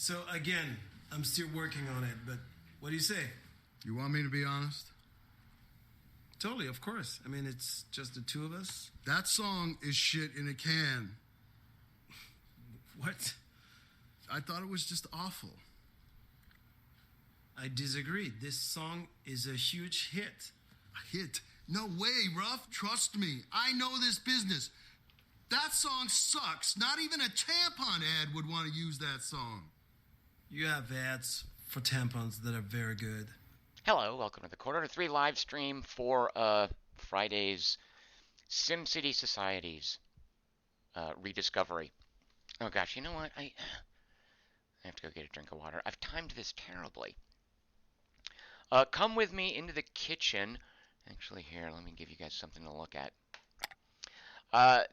So again, I'm still working on it, but what do you say? You want me to be honest? Totally, of course. I mean, it's just the two of us. That song is shit in a can. What? I thought it was just awful. I disagree. This song is a huge hit. A hit? No way, Ruff. Trust me. I know this business. That song sucks. Not even a tampon ad would want to use that song. You have ads for tampons that are very good. Hello, welcome to the Quarter to 3 live stream for Friday's SimCity Societies rediscovery. Oh gosh, you know what? I have to go get a drink of water. I've timed this terribly. Come with me into the kitchen. Actually, here, let me give you guys something to look at.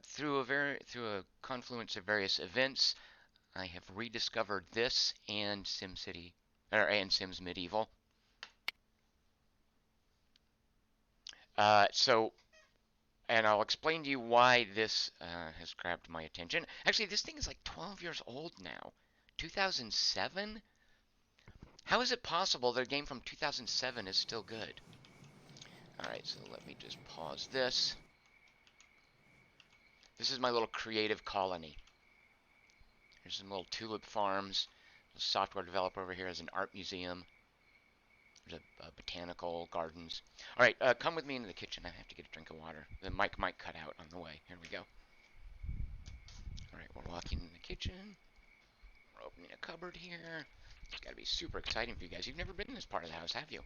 Through a confluence of various events, I have rediscovered this and SimCity, and Sims Medieval. And I'll explain to you why this has grabbed my attention. Actually, this thing is like 12 years old now. 2007? How is it possible that a game from 2007 is still good? Alright, so let me just pause this. This is my little creative colony. Here's some little tulip farms. A software developer over here has an art museum. There's a botanical gardens. All right, come with me into the kitchen. I have to get a drink of water. The mic might cut out on the way. Here we go. All right, we're walking in the kitchen. We're opening a cupboard here. It's got to be super exciting for you guys. You've never been in this part of the house, have you?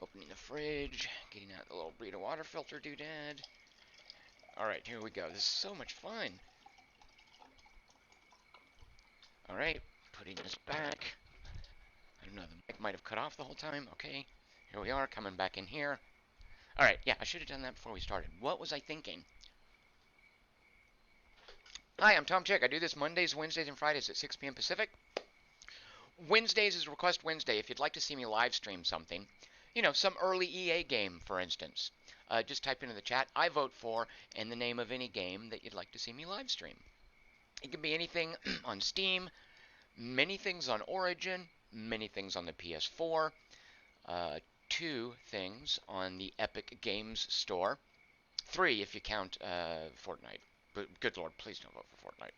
Opening the fridge, getting out the little Brita water filter doodad. All right, here we go. This is so much fun. All right, putting this back. I don't know, the mic might have cut off the whole time. Okay, here we are, coming back in here. All right, yeah, I should have done that before we started. What was I thinking? Hi, I'm Tom Chick. I do this Mondays, Wednesdays, and Fridays at 6 p.m. Pacific. Wednesdays is Request Wednesday. If you'd like to see me live stream something, you know, some early EA game, for instance, just type into the chat, I vote for, and the name of any game that you'd like to see me live stream. It can be anything on Steam, many things on Origin, many things on the PS4, 2 things on the Epic Games Store, 3 if you count Fortnite. But good lord, please don't vote for Fortnite.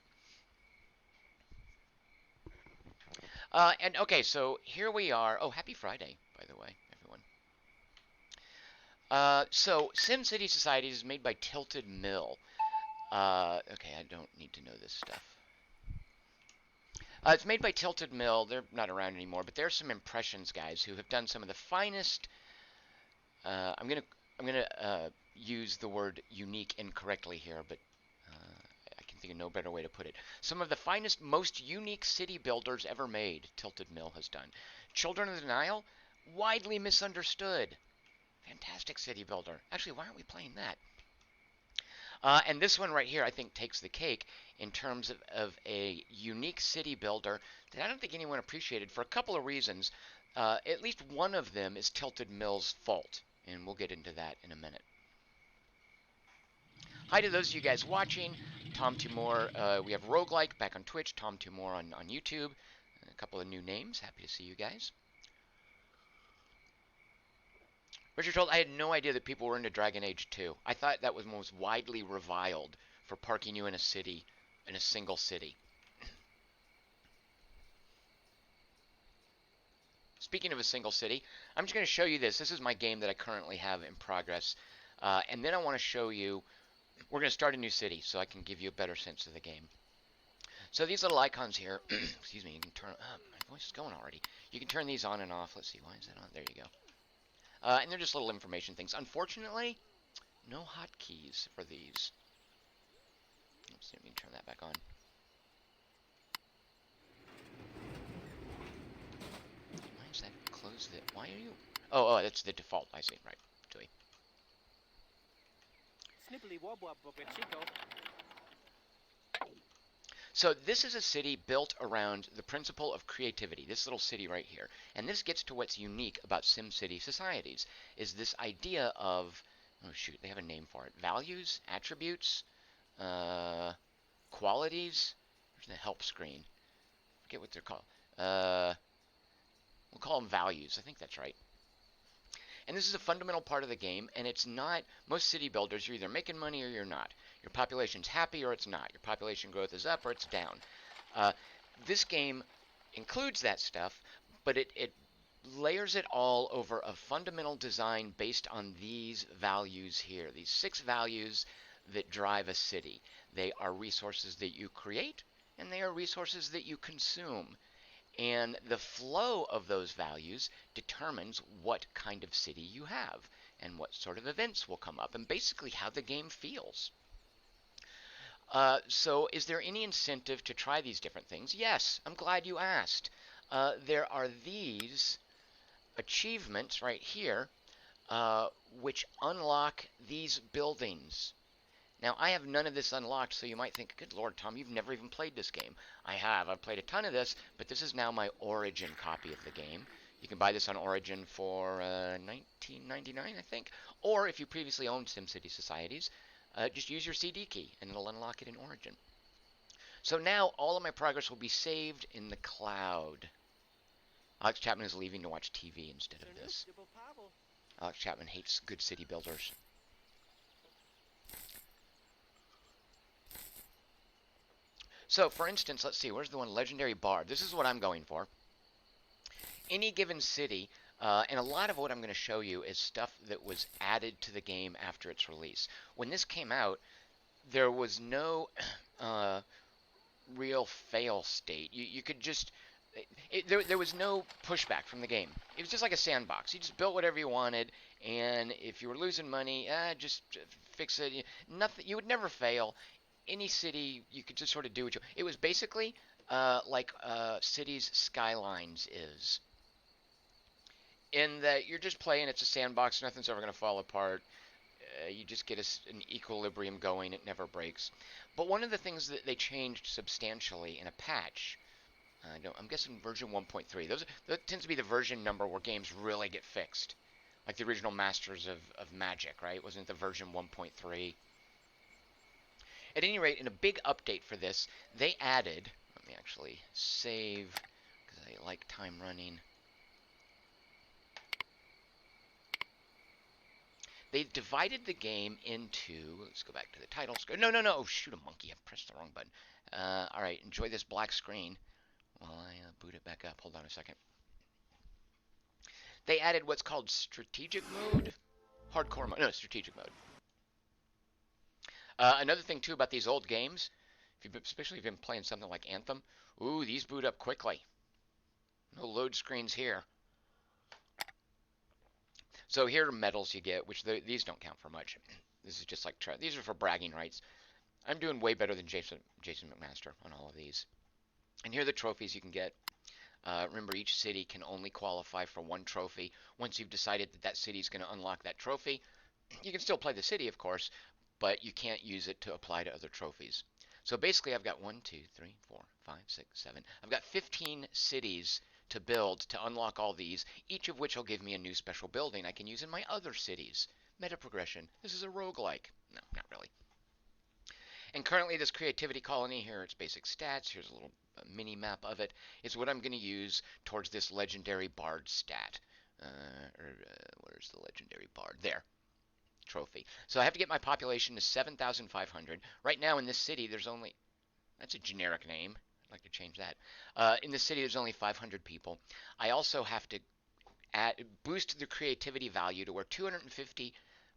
And okay, so here we are. Oh, happy Friday, by the way, everyone. So SimCity Societies is made by Tilted Mill. Okay, I don't need to know this stuff. It's made by Tilted Mill. They're not around anymore, but there's some Impressions guys who have done some of the finest. I'm gonna use the word unique incorrectly here, but I can think of no better way to put it. Some of the finest, most unique city builders ever made. Tilted Mill has done. Children of the Nile, widely misunderstood. Fantastic city builder. Actually, why aren't we playing that? And this one right here, I think, takes the cake in terms of a unique city builder that I don't think anyone appreciated for a couple of reasons. At least one of them is Tilted Mill's fault, and we'll get into that in a minute. Hi to those of you guys watching. Tom Timor, we have Roguelike back on Twitch, Tom Timor on YouTube. A couple of new names. Happy to see you guys. Richard told I had no idea that people were into Dragon Age 2. I thought that was most widely reviled for parking you in a city, in a single city. Speaking of a single city, I'm just going to show you this. This is my game that I currently have in progress. And then I want to show you, we're going to start a new city so I can give you a better sense of the game. So these little icons here, excuse me, you can turn, my voice is going already. You can turn these on and off. Let's see, why is that on? There you go. And they're just little information things. Unfortunately, no hotkeys for these. Oops, let me turn that back on. Why is that close? Why are you? Oh, that's the default. I see. Right. Tui. So this is a city built around the principle of creativity, this little city right here. And this gets to what's unique about SimCity Societies, is this idea of, oh shoot, they have a name for it, values, attributes, qualities. There's the help screen. I forget what they're called. Uh, we'll call them values. I think that's right. And this is a fundamental part of the game, and it's not, most city builders, you're either making money or you're not. Your population's happy or it's not. Your population growth is up or it's down. Uh, this game includes that stuff, but it layers it all over a fundamental design based on these values here, these 6 values that drive a city. They are resources that you create, and they are resources that you consume. And the flow of those values determines what kind of city you have and what sort of events will come up and basically how the game feels. So is there any incentive to try these different things? Yes, I'm glad you asked. There are these achievements right here which unlock these buildings. Now, I have none of this unlocked, so you might think, good Lord, Tom, you've never even played this game. I have. I've played a ton of this, but this is now my Origin copy of the game. You can buy this on Origin for $19.99, I think. Or if you previously owned SimCity Societies, just use your CD key, and it'll unlock it in Origin. So now all of my progress will be saved in the cloud. Alex Chapman is leaving to watch TV instead of this. Alex Chapman hates good city builders. So, for instance, let's see, where's the one? Legendary Bard. This is what I'm going for. Any given city, and a lot of what I'm going to show you is stuff that was added to the game after its release. When this came out, there was no real fail state. You could just... there was no pushback from the game. It was just like a sandbox. You just built whatever you wanted, and if you were losing money, just fix it. Nothing. You would never fail. Any city, you could just sort of do what you... It was basically like Cities Skylines is. In that you're just playing, it's a sandbox, nothing's ever going to fall apart. You just get an equilibrium going, it never breaks. But one of the things that they changed substantially in a patch, I'm guessing version 1.3, that tends to be the version number where games really get fixed. Like the original Masters of Magic, right? Wasn't it the version 1.3? At any rate, in a big update for this, they added, let me actually save, because I like time running. They divided the game into, let's go back to the title screen. No, oh, shoot a monkey, I pressed the wrong button. All right, enjoy this black screen while I boot it back up. Hold on a second. They added what's called strategic mode, hardcore mode, no, strategic mode. Another thing, too, about these old games, especially if you've been playing something like Anthem, ooh, these boot up quickly. No load screens here. So here are medals you get, which these don't count for much. This is just like, these are for bragging rights. I'm doing way better than Jason McMaster on all of these. And here are the trophies you can get. Remember, each city can only qualify for one trophy. Once you've decided that that city is going to unlock that trophy, you can still play the city, of course, but you can't use it to apply to other trophies. So basically, I've got 1, 2, 3, 4, 5, 6, 7. I've got 15 cities to build to unlock all these, each of which will give me a new special building I can use in my other cities. Meta progression. This is a roguelike. No, not really. And currently, this creativity colony here, its basic stats, here's a little mini map of it, is what I'm going to use towards this legendary bard stat. Where's the legendary bard? There. Trophy. So I have to get my population to 7,500. Right now in this city, there's only... That's a generic name. I'd like to change that. In this city, there's only 500 people. I also have to boost the creativity value to where 250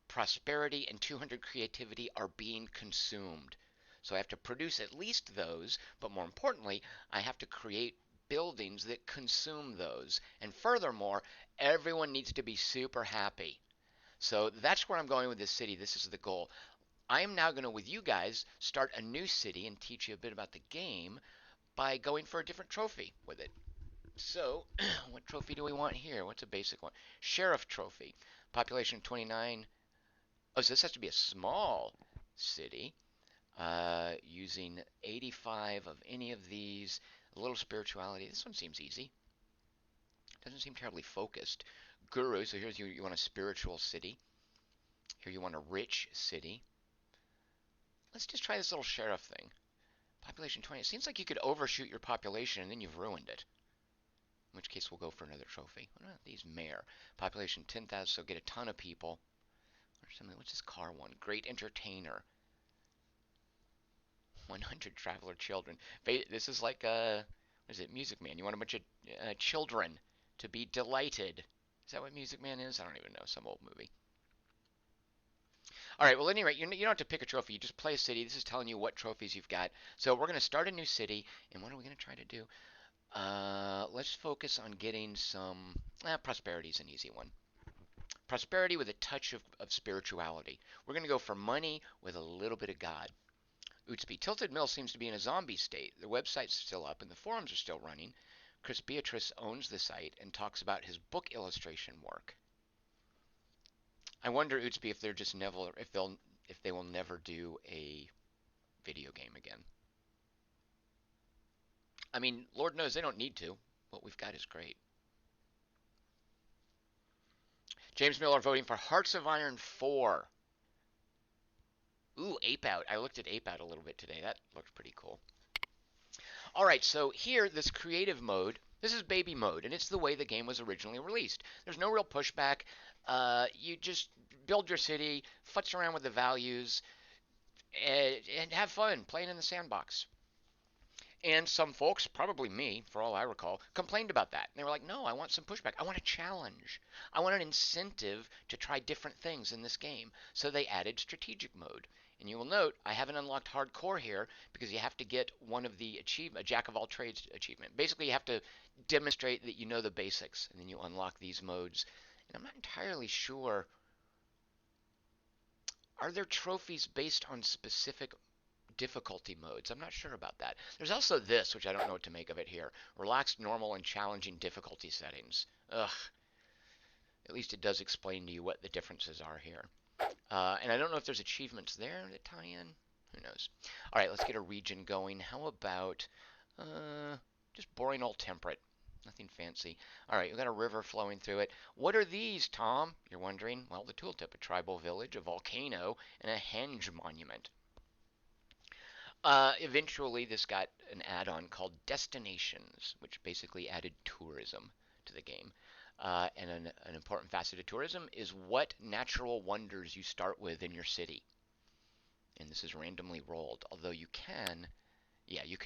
prosperity and 200 creativity are being consumed. So I have to produce at least those, but more importantly, I have to create buildings that consume those. And furthermore, everyone needs to be super happy. So that's where I'm going with this city. This is the goal. I am now going to, with you guys, start a new city and teach you a bit about the game by going for a different trophy with it. So, what trophy do we want here? What's a basic one? Sheriff trophy. Population 29. Oh, so this has to be a small city. Using 85 of any of these. A little spirituality. This one seems easy. Doesn't seem terribly focused. Guru, so here's you want a spiritual city. Here you want a rich city. Let's just try this little sheriff thing. Population 20. It seems like you could overshoot your population and then you've ruined it. which case we'll go for another trophy. What about these mayor? Population 10,000, so get a ton of people. Or something. What's this car one? Great entertainer. 100 traveler children. This is like what is it? Music Man. You want a bunch of children to be delighted. Is that what Music Man is? I don't even know. Some old movie. All right, well, anyway, you don't have to pick a trophy. You just play a city. This is telling you what trophies you've got. So we're going to start a new city, and what are we going to try to do? Let's focus on getting some... prosperity is an easy one. Prosperity with a touch of spirituality. We're going to go for money with a little bit of God. Outsby. Tilted Mill seems to be in a zombie state. The website's still up, and the forums are still running. Chris Beatrice owns the site and talks about his book illustration work. I wonder, Outsby, if they're just never, if they will never do a video game again. I mean, Lord knows they don't need to. What we've got is great. James Miller voting for Hearts of Iron 4. Ooh, Ape Out. I looked at Ape Out a little bit today. That looked pretty cool. All right, so here, this creative mode, this is baby mode, and it's the way the game was originally released. There's no real pushback. You just build your city, futz around with the values, and have fun playing in the sandbox. And some folks, probably me, for all I recall, complained about that. They were like, no, I want some pushback. I want a challenge. I want an incentive to try different things in this game. So they added strategic mode. And you will note, I haven't unlocked hardcore here because you have to get one of the a jack of all trades achievement. Basically, you have to demonstrate that you know the basics, and then you unlock these modes. And I'm not entirely sure. Are there trophies based on specific difficulty modes? I'm not sure about that. There's also this, which I don't know what to make of it here. Relaxed, normal, and challenging difficulty settings. Ugh. At least it does explain to you what the differences are here. And I don't know if there's achievements there that tie in. Who knows? All right, let's get a region going. How about just boring old temperate? Nothing fancy. All right, we've got a river flowing through it. What are these, Tom? You're wondering. Well, the tooltip, a tribal village, a volcano, and a henge monument. Eventually, this got an add-on called Destinations, which basically added tourism to the game. And an important facet of tourism is what natural wonders you start with in your city. And this is randomly rolled, although you can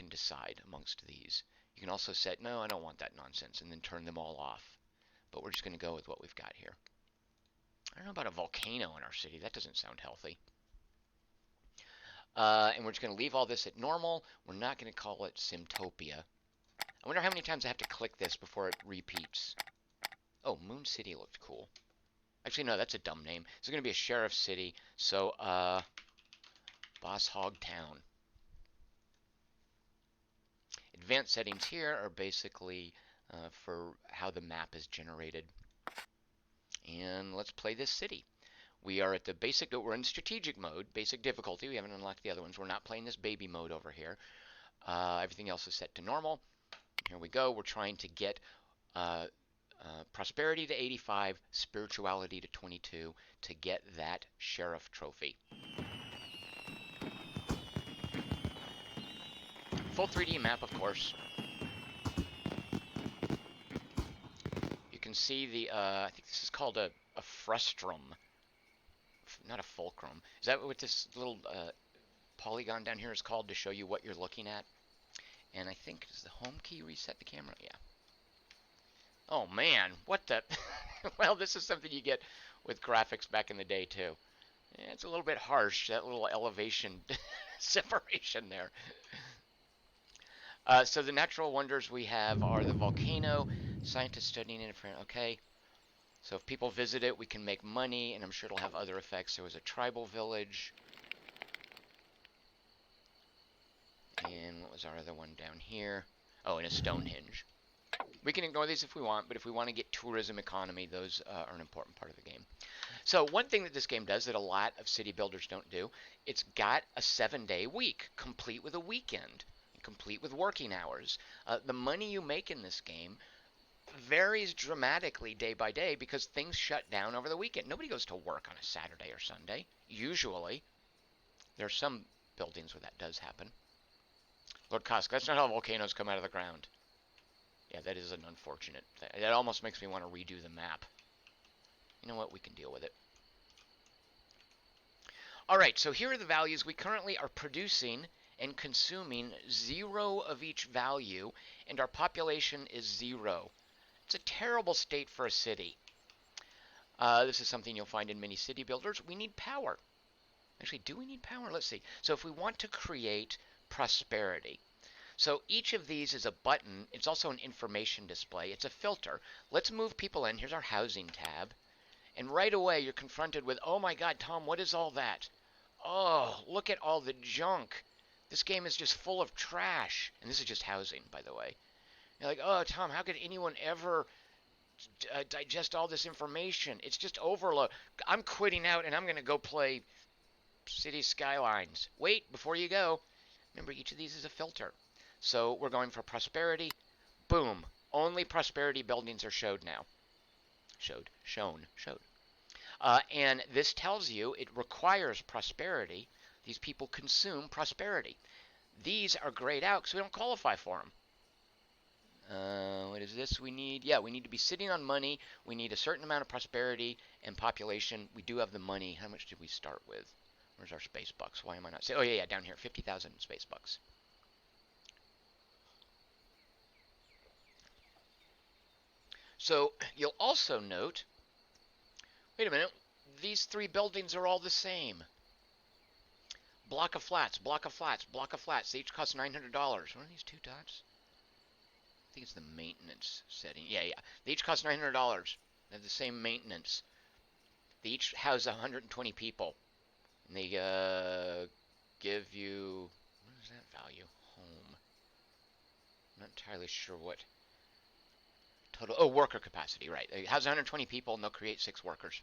decide amongst these. You can also set, no, I don't want that nonsense, and then turn them all off. But we're just going to go with what we've got here. I don't know about a volcano in our city. That doesn't sound healthy. And we're just going to leave all this at normal. We're not going to call it Simtopia. I wonder how many times I have to click this before it repeats. Oh, Moon City looked cool. Actually, no, that's a dumb name. It's going to be a sheriff city. So, Boss Hogg Town. Advanced settings here are basically for how the map is generated. And let's play this city. We are at the basic, we're in strategic mode, basic difficulty. We haven't unlocked the other ones. We're not playing this baby mode over here. Everything else is set to normal. Here we go. We're trying to get prosperity to 85, spirituality to 22 to get that sheriff trophy. Full 3D map, of course. You can see the, I think this is called a frustrum. Not a fulcrum. Is that what this little polygon down here is called to show you what you're looking at? And I think, does the home key reset the camera? Yeah. Oh man, what the? Well, this is something you get with graphics back in the day too. Yeah, it's a little bit harsh, that little elevation separation there. So the natural wonders we have are the volcano, scientists studying it. Okay. So if people visit it, we can make money, and I'm sure it'll have other effects. There was a tribal village. And what was our other one down here? Oh, and a Stonehenge. We can ignore these if we want, but if we want to get tourism economy, those are an important part of the game. So one thing that this game does that a lot of city builders don't do, it's got a 7-day week, complete with a weekend, complete with working hours. The money you make in this game varies dramatically day by day because things shut down over the weekend. Nobody goes to work on a Saturday or Sunday, usually. There are some buildings where that does happen. Lord Kosk, that's not how volcanoes come out of the ground. Yeah, that is an unfortunate thing. That almost makes me want to redo the map. You know what? We can deal with it. All right, so here are the values. We currently are producing and consuming 0 of each value, and our population is 0. It's a terrible state for a city. This is something you'll find in many city builders. We need power. Actually, do we need power? Let's see. So if we want to create prosperity, so each of these is a button. It's also an information display. It's a filter. Let's move people in. Here's our housing tab. And right away, you're confronted with, oh my God, Tom, what is all that? Oh, look at all the junk. This game is just full of trash. And this is just housing, by the way. You're like, oh, Tom, how could anyone ever digest all this information? It's just overload. I'm quitting out, and I'm going to go play City Skylines. Wait, before you go, remember each of these is a filter. So we're going for prosperity. Boom. Only prosperity buildings are showed now. Shown. And this tells you it requires prosperity. These people consume prosperity. These are grayed out because we don't qualify for them. What is this we need? Yeah, we need to be sitting on money. We need a certain amount of prosperity and population. We do have the money. How much did we start with? Where's our space bucks? Why am I not saying? Oh, yeah, down here. 50,000 space bucks. So you'll also note, wait a minute, these 3 buildings are all the same. Block of flats, block of flats, block of flats. They each cost $900. What are these 2 dots? I think it's the maintenance setting. Yeah. They each cost $900. They have the same maintenance. They each house 120 people. And they give you, what is that value? Home. I'm not entirely sure what. Total, oh, worker capacity, right. It has 120 people, and they'll create 6 workers.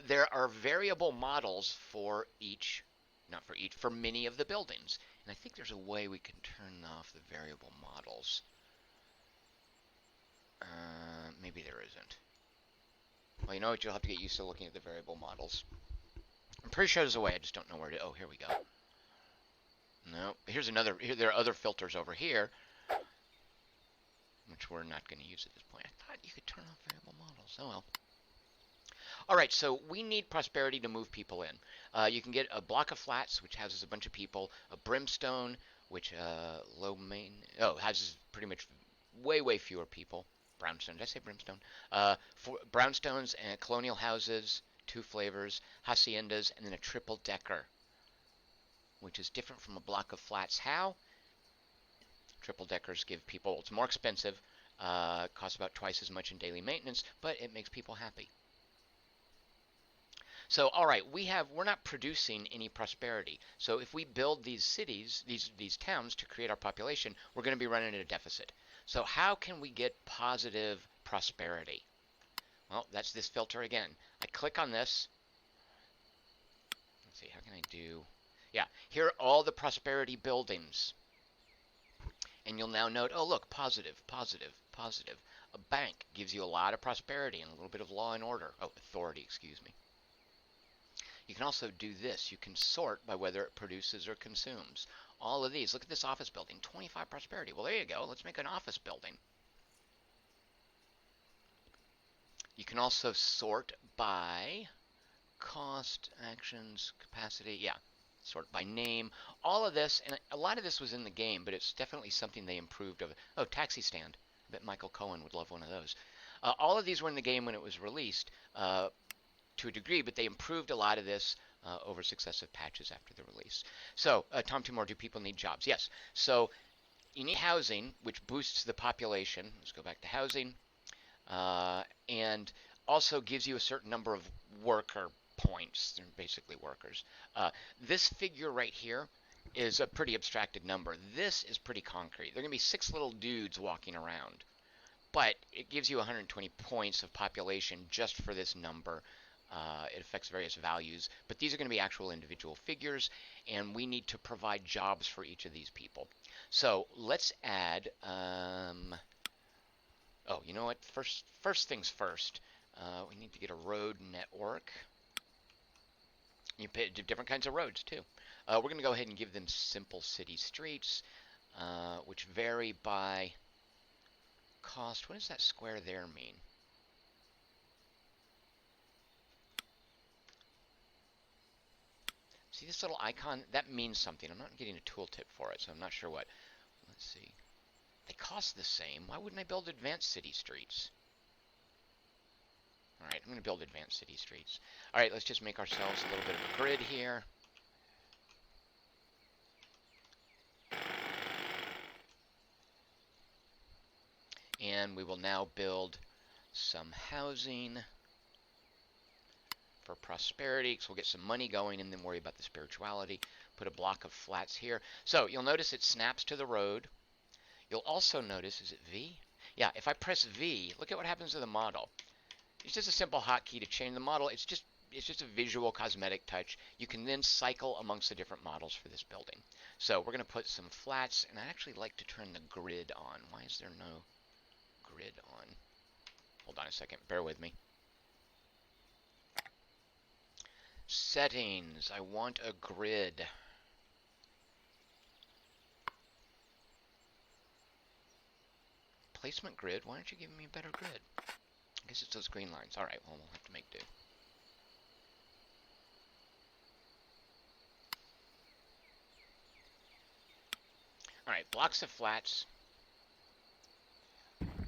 There are variable models for each, not for each, for many of the buildings. And I think there's a way we can turn off the variable models. Maybe there isn't. Well, you know what? You'll have to get used to looking at the variable models. I'm pretty sure there's a way. I just don't know where to. Oh, here we go. No, here's another. Here, there are other filters over here, which we're not going to use at this point. I thought you could turn off variable models. Oh, well. All right, so we need prosperity to move people in. You can get a block of flats, which houses a bunch of people, a brimstone, which houses pretty much way fewer people. Brownstone, did I say brimstone? Brownstones and colonial houses, 2 flavors, haciendas, and then a triple decker, which is different from a block of flats. How? Triple deckers give people, it's more expensive, costs about twice as much in daily maintenance, but it makes people happy. So, all right, we're not producing any prosperity. So if we build these cities, these towns to create our population, we're going to be running at a deficit. So how can we get positive prosperity? Well, that's this filter again. I click on this. Let's see, how can I do? Yeah, here are all the prosperity buildings. And you'll now note, oh, look, positive. A bank gives you a lot of prosperity and a little bit of law and order. Oh, authority, excuse me. You can also do this. You can sort by whether it produces or consumes. All of these. Look at this office building. 25 prosperity. Well, there you go. Let's make an office building. You can also sort by cost, actions, capacity. Yeah, sort by name. All of this, and a lot of this was in the game, but it's definitely something they improved over. Oh, taxi stand. I bet Michael Cohen would love one of those. All of these were in the game when it was released. To a degree, but they improved a lot of this over successive patches after the release. So, Tom Timor, do people need jobs? Yes. So, you need housing, which boosts the population. Let's go back to housing. And also gives you a certain number of worker points. They're basically workers. This figure right here is a pretty abstracted number. This is pretty concrete. There are going to be 6 little dudes walking around. But it gives you 120 points of population just for this number. It affects various values, but these are going to be actual individual figures, and we need to provide jobs for each of these people. So let's add, oh, you know what, first things first, we need to get a road network. You pay different kinds of roads, too. We're going to go ahead and give them simple city streets, which vary by cost. What does that square there mean? See this little icon? That means something. I'm not getting a tooltip for it, so I'm not sure what. Let's see. They cost the same. Why wouldn't I build advanced city streets? All right, I'm going to build advanced city streets. All right, let's just make ourselves a little bit of a grid here. And we will now build some housing for prosperity, because we'll get some money going and then worry about the spirituality. Put a block of flats here. So you'll notice it snaps to the road. You'll also notice, is it V? Yeah, if I press V, look at what happens to the model. It's just a simple hotkey to change the model. It's just a visual cosmetic touch. You can then cycle amongst the different models for this building. So we're going to put some flats, and I'd actually like to turn the grid on. Why is there no grid on? Hold on a second. Bear with me. Settings. I want a grid. Placement grid. Why aren't you giving me a better grid? I guess it's those green lines. All right. Well, we'll have to make do. All right. Blocks of flats.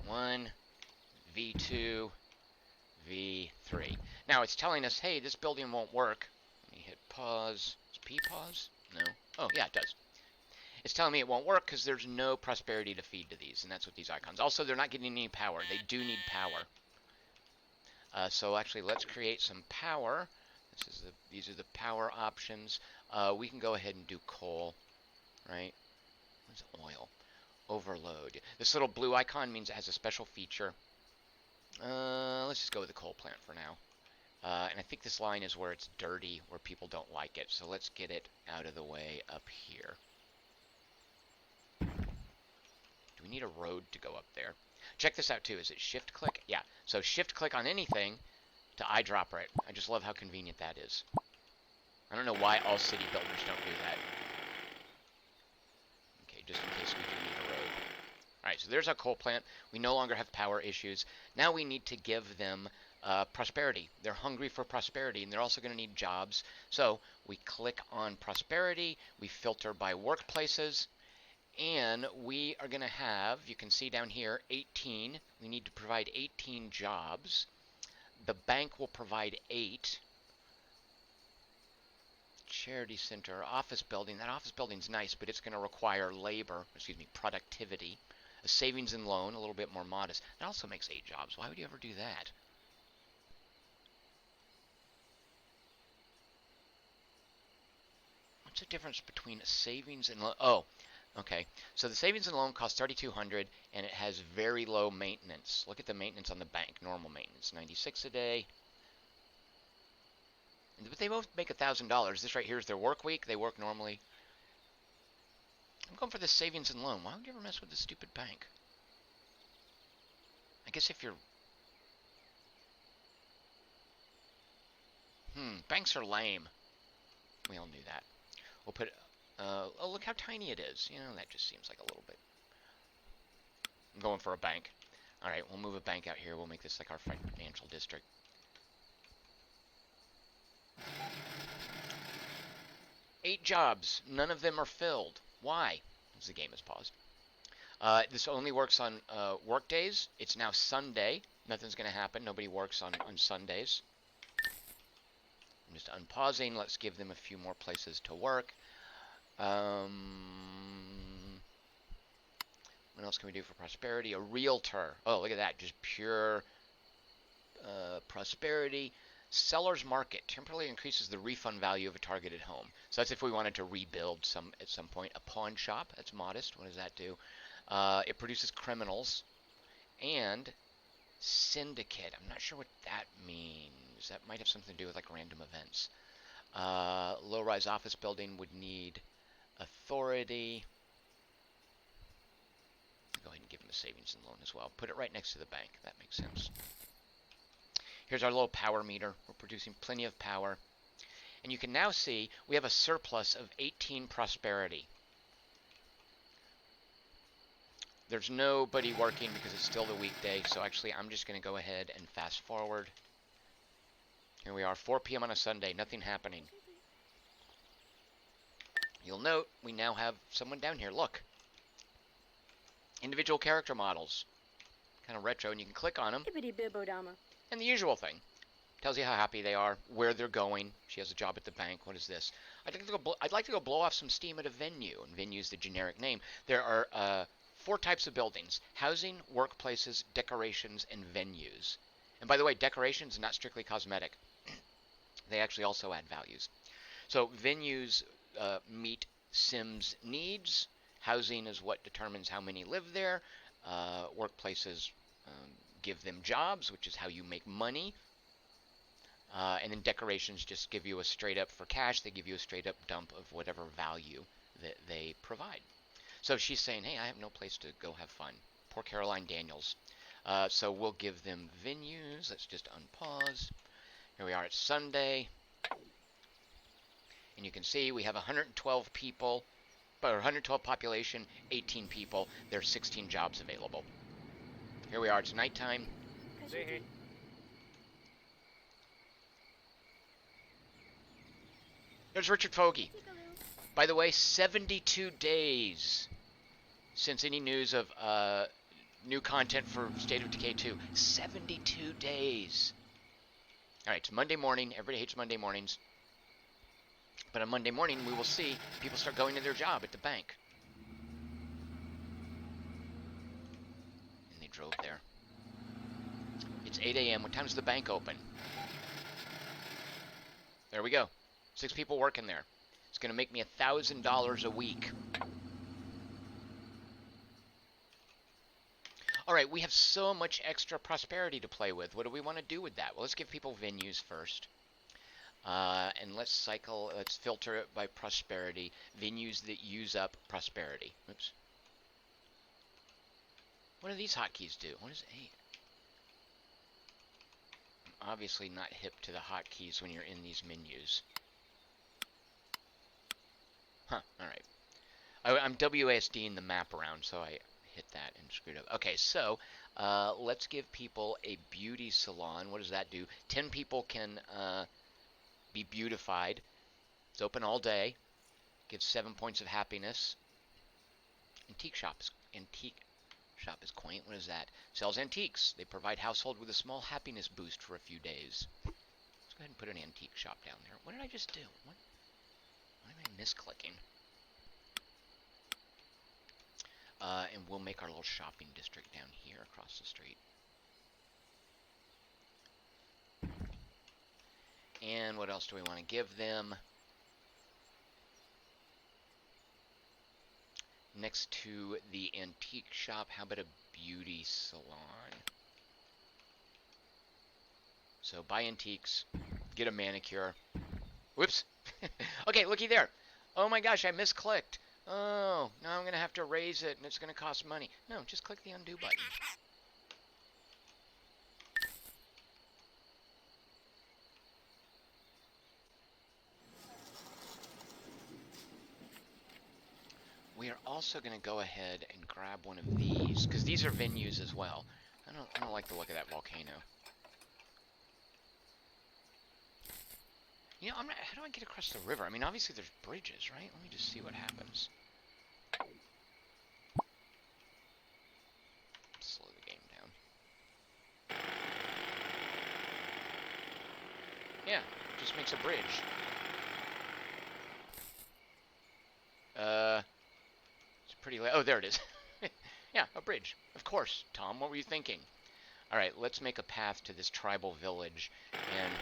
1, V2, V3. Now it's telling us, hey, this building won't work. Let me hit pause. Is P pause? No. Oh, yeah, it does. It's telling me it won't work because there's no prosperity to feed to these, and that's what these icons. Also, they're not getting any power. They do need power. So actually, let's create some power. These are the power options. We can go ahead and do coal, right? What's oil? Overload. This little blue icon means it has a special feature. Let's just go with the coal plant for now. And I think this line is where it's dirty, where people don't like it. So let's get it out of the way up here. Do we need a road to go up there? Check this out too. Is it shift click? Yeah. So shift click on anything to eyedropper it. I just love how convenient that is. I don't know why all city builders don't do that. Okay, just in case we do need a road. All right, so there's our coal plant. We no longer have power issues. Now we need to give them prosperity. They're hungry for prosperity, and they're also going to need jobs. So we click on prosperity. We filter by workplaces. And we are going to have, you can see down here, 18. We need to provide 18 jobs. The bank will provide 8. Charity center, office building. That office building's nice, but it's going to require productivity. A savings and loan, a little bit more modest. That also makes 8 jobs. Why would you ever do that? What's the difference between a savings and loan? Oh, okay. So the savings and loan costs $3,200, and it has very low maintenance. Look at the maintenance on the bank. Normal maintenance, $96 a day. But they both make $1,000. This right here is their work week. They work normally. I'm going for the savings and loan. Why would you ever mess with the stupid bank? I guess if you're... banks are lame. We all knew that. We'll put... oh, look how tiny it is. You know, that just seems like a little bit... I'm going for a bank. All right, we'll move a bank out here. We'll make this like our financial district. Eight jobs. None of them are filled. Why? Because the game is paused. This only works on work days. It's now Sunday. Nothing's going to happen. Nobody works on Sundays. I'm just unpausing. Let's give them a few more places to work. What else can we do for prosperity? A realtor. Oh, look at that. Just pure prosperity. Seller's market temporarily increases the refund value of a targeted home. So that's if we wanted to rebuild at some point. A pawn shop. That's modest. What does that do? It produces criminals. And syndicate. I'm not sure what that means. That might have something to do with like random events. Low-rise office building would need authority. I'll go ahead and give them a savings and loan as well. Put it right next to the bank. That makes sense. Here's our little power meter. We're producing plenty of power. And you can now see we have a surplus of 18 prosperity. There's nobody working because it's still the weekday, so actually I'm just going to go ahead and fast forward. Here we are, 4 p.m. on a Sunday, nothing happening. You'll note we now have someone down here. Look. Individual character models. Kind of retro, and you can click on them. And the usual thing. Tells you how happy they are, where they're going. She has a job at the bank. What is this? I'd like to go blow off some steam at a venue. And venue is the generic name. There are 4 types of buildings: housing, workplaces, decorations, and venues. And by the way, decorations are not strictly cosmetic. They actually also add values. So venues meet Sims' needs. Housing is what determines how many live there. Workplaces give them jobs, which is how you make money. And then decorations just give you a straight up, for cash, they give you a straight up dump of whatever value that they provide. So she's saying, hey, I have no place to go have fun. Poor Caroline Daniels. So we'll give them venues. Let's just unpause. Here we are, it's Sunday. And you can see we have 112 people, or 112 population, 18 people. There's 16 jobs available. Here we are, it's nighttime. There's Richard Fogey. By the way, 72 days since any news of new content for State of Decay 2. 72 days. Alright, it's Monday morning. Everybody hates Monday mornings. But on Monday morning, we will see people start going to their job at the bank. And they drove there. It's 8 a.m. What time does the bank open? There we go. 6 people working there. It's going to make me $1,000 a week. All right, we have so much extra prosperity to play with. What do we want to do with that? Well, let's give people venues first. And let's filter it by prosperity. Venues that use up prosperity. Oops. What do these hotkeys do? What is A? I'm obviously not hip to the hotkeys when you're in these menus. Huh, alright. I'm WASDing the map around, so I hit that and screwed up. Okay, so let's give people a beauty salon. What does that do? 10 people can be beautified. It's open all day. Gives 7 points of happiness. Antique shop is quaint. What is that? Sells antiques. They provide household with a small happiness boost for a few days. Let's go ahead and put an antique shop down there. What did I just do? What am I misclicking? And we'll make our little shopping district down here across the street. And what else do we want to give them? Next to the antique shop, how about a beauty salon? So buy antiques, get a manicure. Whoops. Okay, looky there. Oh my gosh, I misclicked. Oh, now I'm going to have to raise it and it's going to cost money. No, just click the undo button. We are also going to go ahead and grab one of these, because these are venues as well. I don't like the look of that volcano. You know, how do I get across the river? I mean, obviously there's bridges, right? Let me just see what happens. Slow the game down. Yeah, just makes a bridge. It's pretty late. Oh, there it is. Yeah, a bridge. Of course, Tom. What were you thinking? All right, let's make a path to this tribal village, and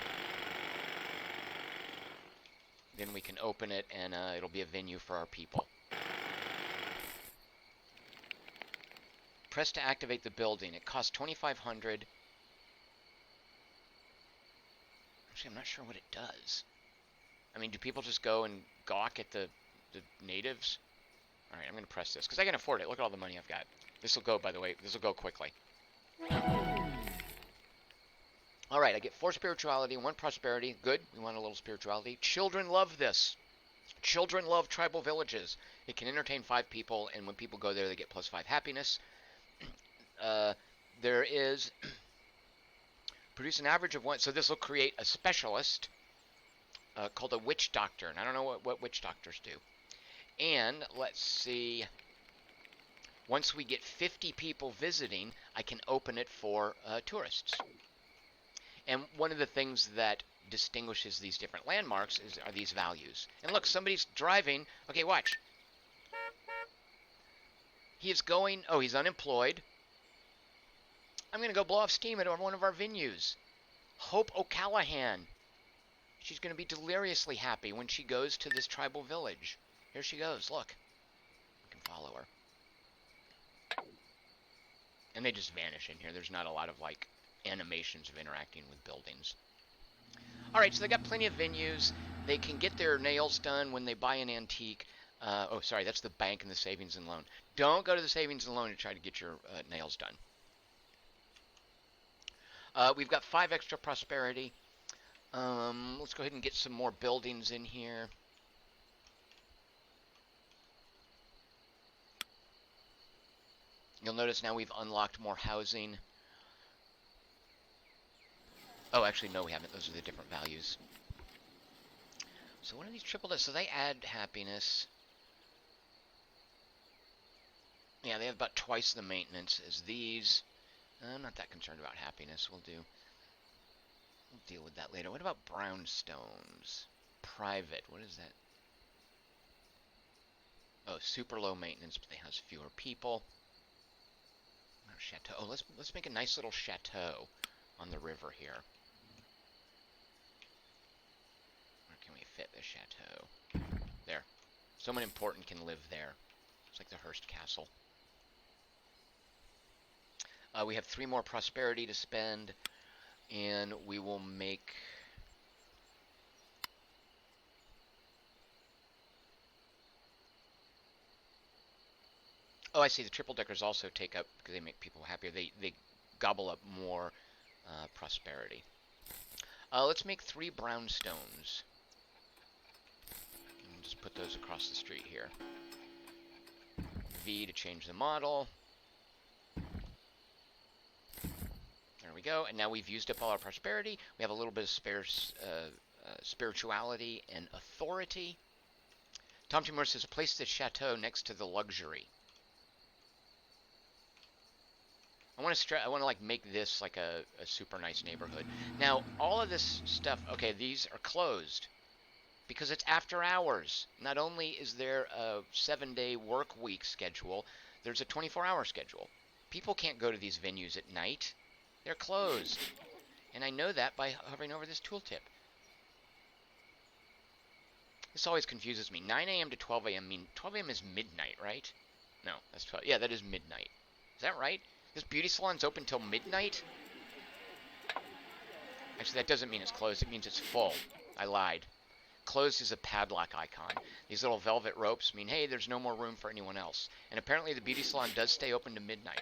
then we can open it, and it'll be a venue for our people. Press to activate the building. It costs 2,500. Actually, I'm not sure what it does. I mean, do people just go and gawk at the natives? All right, I'm going to press this, because I can afford it. Look at all the money I've got. This will go, by the way, this will go quickly. All right, I get 4 spirituality, 1 prosperity. Good, we want a little spirituality. Children love this. Children love tribal villages. It can entertain 5 people, and when people go there, they get +5 happiness. there is produce an average of one. So this will create a specialist called a witch doctor, and I don't know what witch doctors do. And let's see. Once we get 50 people visiting, I can open it for tourists. And one of the things that distinguishes these different landmarks are these values. And look, somebody's driving. Okay, watch. He is going. Oh, he's unemployed. I'm going to go blow off steam at one of our venues. Hope O'Callahan. She's going to be deliriously happy when she goes to this tribal village. Here she goes. Look. You can follow her. And they just vanish in here. There's not a lot of, like, animations of interacting with buildings. Alright, so they got plenty of venues. They can get their nails done when they buy an antique. Oh, sorry, that's the bank and the savings and loan. Don't go to the savings and loan to try to get your nails done. We've got 5 extra prosperity. Let's go ahead and get some more buildings in here. You'll notice now we've unlocked more housing. Oh, actually, no, we haven't. Those are the different values. So what are these triple does? So they add happiness. Yeah, they have about twice the maintenance as these. I'm not that concerned about happiness. We'll deal with that later. What about brownstones? Private. What is that? Oh, super low maintenance, but they has fewer people. Chateau. Oh, let's make a nice little chateau on the river here. Where can we fit the chateau? There. Someone important can live there. It's like the Hearst Castle. We have 3 more prosperity to spend, and we will make... Oh, I see. The triple deckers also take up, because they make people happier, they gobble up more prosperity. Let's make 3 brownstones. And just put those across the street here. V to change the model. There we go. And now we've used up all our prosperity. We have a little bit of spare spirituality and authority. Tom Timur says, place the chateau next to the luxury. I want to like make this like a super nice neighborhood. Now, all of this stuff, okay, these are closed because it's after hours. Not only is there a 7-day work week schedule, there's a 24-hour schedule. People can't go to these venues at night. They're closed. And I know that by hovering over this tooltip. This always confuses me. 9 a.m. to 12 a.m. mean 12 a.m. is midnight, right? No, that's 12. Yeah, that is midnight. Is that right? This beauty salon's open till midnight? Actually, that doesn't mean it's closed. It means it's full. I lied. Closed is a padlock icon. These little velvet ropes mean, hey, there's no more room for anyone else. And apparently the beauty salon does stay open to midnight.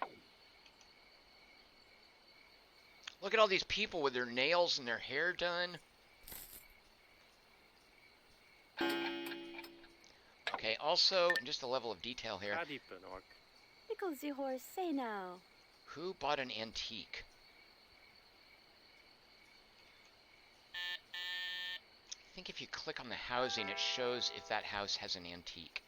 Look at all these people with their nails and their hair done. Okay, also, and just the level of detail here. Because the horse say now. Who bought an antique? I think if you click on the housing, it shows if that house has an antique.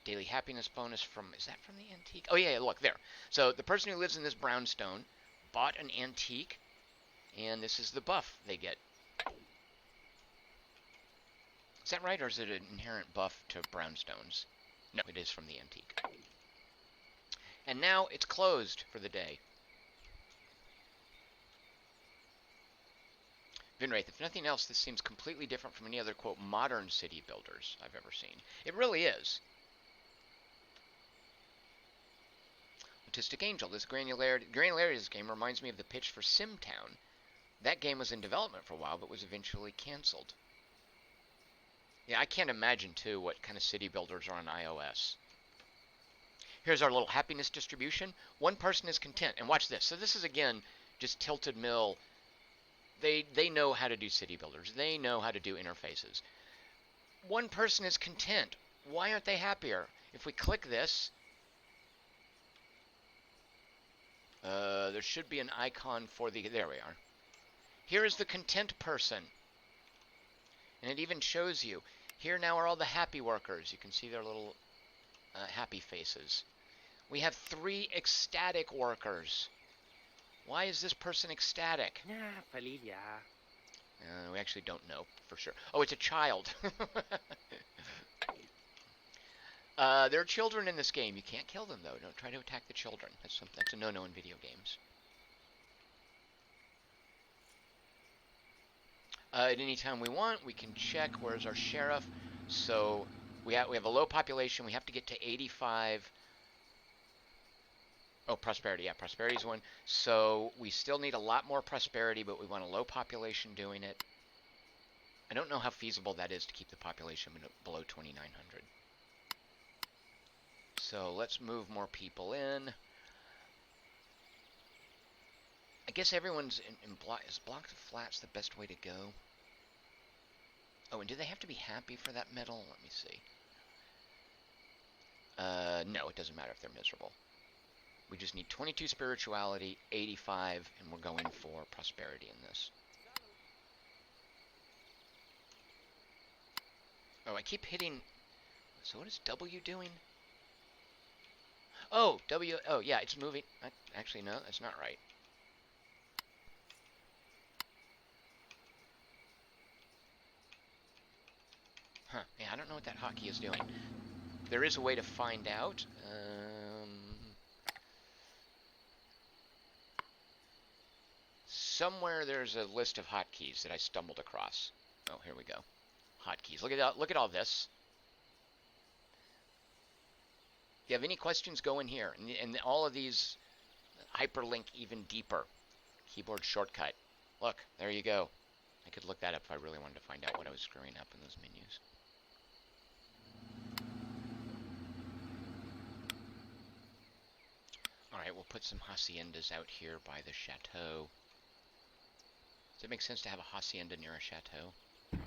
Daily happiness bonus from, is that from the antique? Oh yeah, look, there. So the person who lives in this brownstone bought an antique, and this is the buff they get. Is that right, or is it an inherent buff to brownstones? No, it is from the antique. And now it's closed for the day. Vinwraith, if nothing else, this seems completely different from any other, quote, modern city builders I've ever seen. It really is. Autistic Angel, this granularity of this game reminds me of the pitch for SimTown. That game was in development for a while, but was eventually canceled. Yeah, I can't imagine, too, what kind of city builders are on iOS. Here's our little happiness distribution. One person is content. And watch this. So this is, again, just Tilted Mill. They know how to do city builders. They know how to do interfaces. One person is content. Why aren't they happier? If we click this, There should be an icon for the... There we are. Here is the content person. And it even shows you. Here now are all the happy workers. You can see their little happy faces. We have 3 ecstatic workers. Why is this person ecstatic? We actually don't know for sure. Oh, it's a child. There are children in this game. You can't kill them, though. Don't try to attack the children. That's a no-no in video games. At any time we want, we can check where's our sheriff. So we have a low population. We have to get to 85. Oh, prosperity. Yeah, prosperity is one. So we still need a lot more prosperity, but we want a low population doing it. I don't know how feasible that is to keep the population below 2,900. So let's move more people in. I guess everyone's in is blocks of flats the best way to go? Oh, and do they have to be happy for that medal? Let me see. No, it doesn't matter if they're miserable. We just need 22 spirituality, 85, and we're going for prosperity in this. Oh, I keep hitting... So what is W doing? Oh, W... Oh, yeah, it's moving. Actually, no, that's not right. Huh. Yeah, I don't know what that hotkey is doing. There is a way to find out. Somewhere there's a list of hotkeys that I stumbled across. Oh, here we go. Hotkeys. Look at all this. If you have any questions, go in here. And all of these hyperlink even deeper. Keyboard shortcut. Look, there you go. I could look that up if I really wanted to find out what I was screwing up in those menus. Alright, we'll put some haciendas out here by the chateau. Does it make sense to have a hacienda near a chateau? And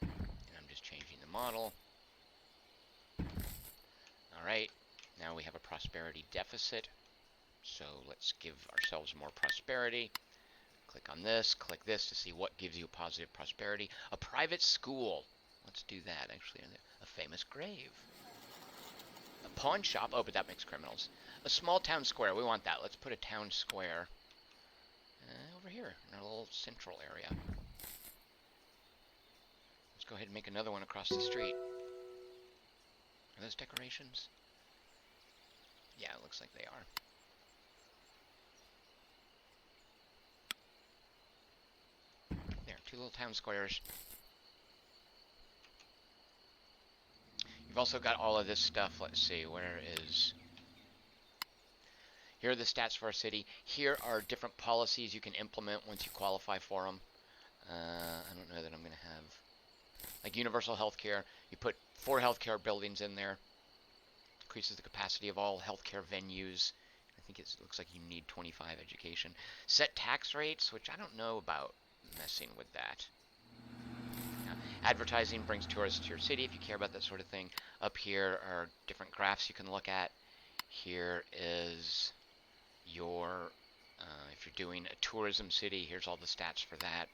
I'm just changing the model. Alright, now we have a prosperity deficit. So let's give ourselves more prosperity. Click on this, click this to see what gives you positive prosperity. A private school. Let's do that, actually. A famous grave. A pawn shop. Oh, but that makes criminals. A small town square. We want that. Let's put a town square over here in our little central area. Let's go ahead and make another one across the street. Are those decorations? Yeah, it looks like they are. There, 2 little town squares. You've also got all of this stuff. Let's see, where is... Here are the stats for our city. Here are different policies you can implement once you qualify for them. I don't know that I'm going to have... Like universal healthcare. You put 4 healthcare buildings in there. Increases the capacity of all healthcare venues. I think it looks like you need 25 education. Set tax rates, which I don't know about messing with that. Advertising brings tourists to your city if you care about that sort of thing. Up here are different graphs you can look at. Here is your, if you're doing a tourism city, here's all the stats for that.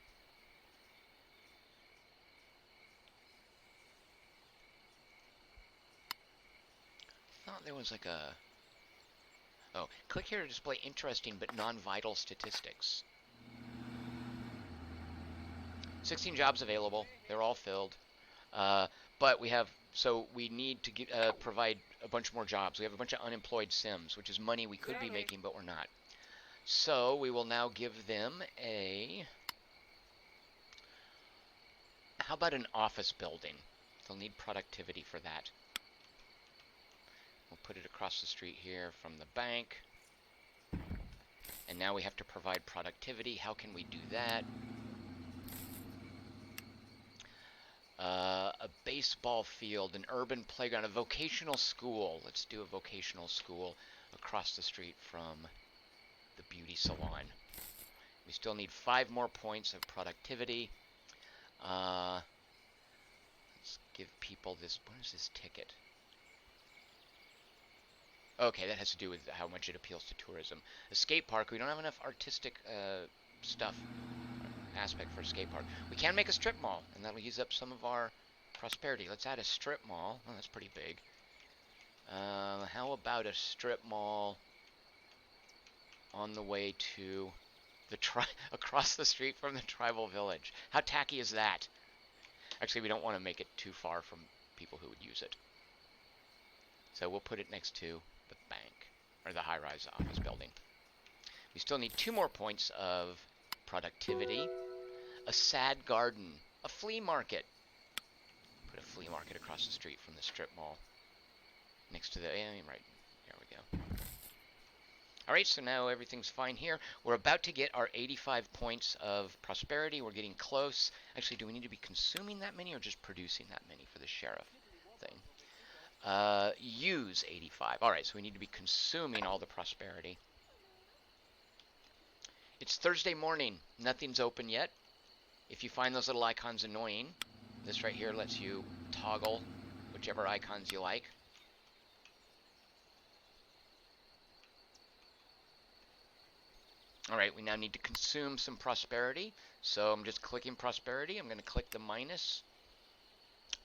I thought there was like a... Oh, click here to display interesting but non-vital statistics. 16 jobs available. They're all filled. But we have, so we need to provide a bunch more jobs. We have a bunch of unemployed Sims, which is money we could be making, but we're not. So we will now give them a, how about an office building? They'll need productivity for that. We'll put it across the street here from the bank. And now we have to provide productivity. How can we do that? A baseball field, an urban playground, a vocational school. Let's do a vocational school across the street from the beauty salon. We still need 5 more points of productivity. Let's give people this. What is this ticket? Okay, that has to do with how much it appeals to tourism. A skate park, we don't have enough artistic stuff, aspect for a skate park. We can make a strip mall, and that'll use up some of our prosperity. Let's add a strip mall. Oh, that's pretty big. How about a strip mall on the way to the across the street from the tribal village? How tacky is that? Actually, we don't want to make it too far from people who would use it. So we'll put it next to the bank, or the high-rise office building. We still need 2 more points of productivity. A sad garden, a flea market. Put a flea market across the street from the strip mall. Next to the, right, there we go. Alright, so now everything's fine here. We're about to get our 85 points of prosperity. We're getting close. Actually, do we need to be consuming that many or just producing that many for the sheriff thing? Use 85. Alright, so we need to be consuming all the prosperity. It's Thursday morning. Nothing's open yet. If you find those little icons annoying, this right here lets you toggle whichever icons you like. Alright, we now need to consume some prosperity. So I'm just clicking prosperity. I'm going to click the minus.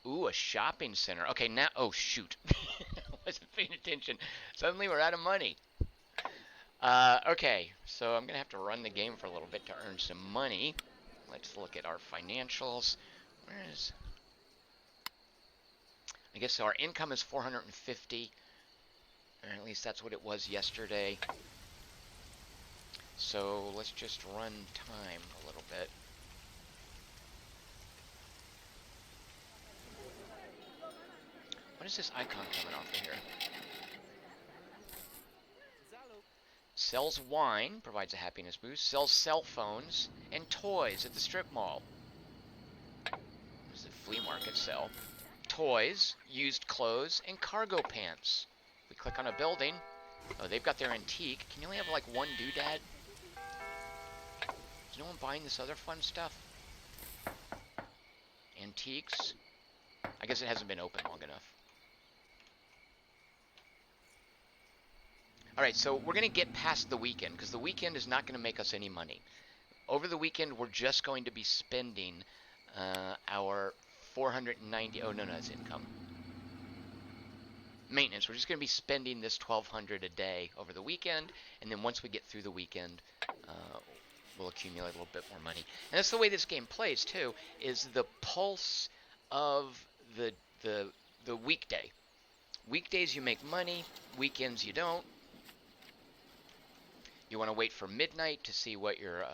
Ooh, a shopping center. Okay, now, oh shoot. I wasn't paying attention. Suddenly we're out of money. Okay, so I'm going to have to run the game for a little bit to earn some money. Let's look at our financials. Where is... I guess so our income is 450. Or at least that's what it was yesterday. So let's just run time a little bit. What is this icon coming off of here? Sells wine, provides a happiness boost. Sells cell phones and toys at the strip mall. What does the flea market sell? Toys, used clothes, and cargo pants. We click on a building. Oh, they've got their antique. Can you only have like one doodad? Is no one buying this other fun stuff? Antiques. I guess it hasn't been open long enough. Alright, so we're going to get past the weekend, because the weekend is not going to make us any money. Over the weekend, we're just going to be spending our 490... Oh, no, that's income. Maintenance. We're just going to be spending this 1,200 a day over the weekend, and then once we get through the weekend, we'll accumulate a little bit more money. And that's the way this game plays, too, is the pulse of the weekday. Weekdays you make money, weekends you don't. You want to wait for midnight to see what your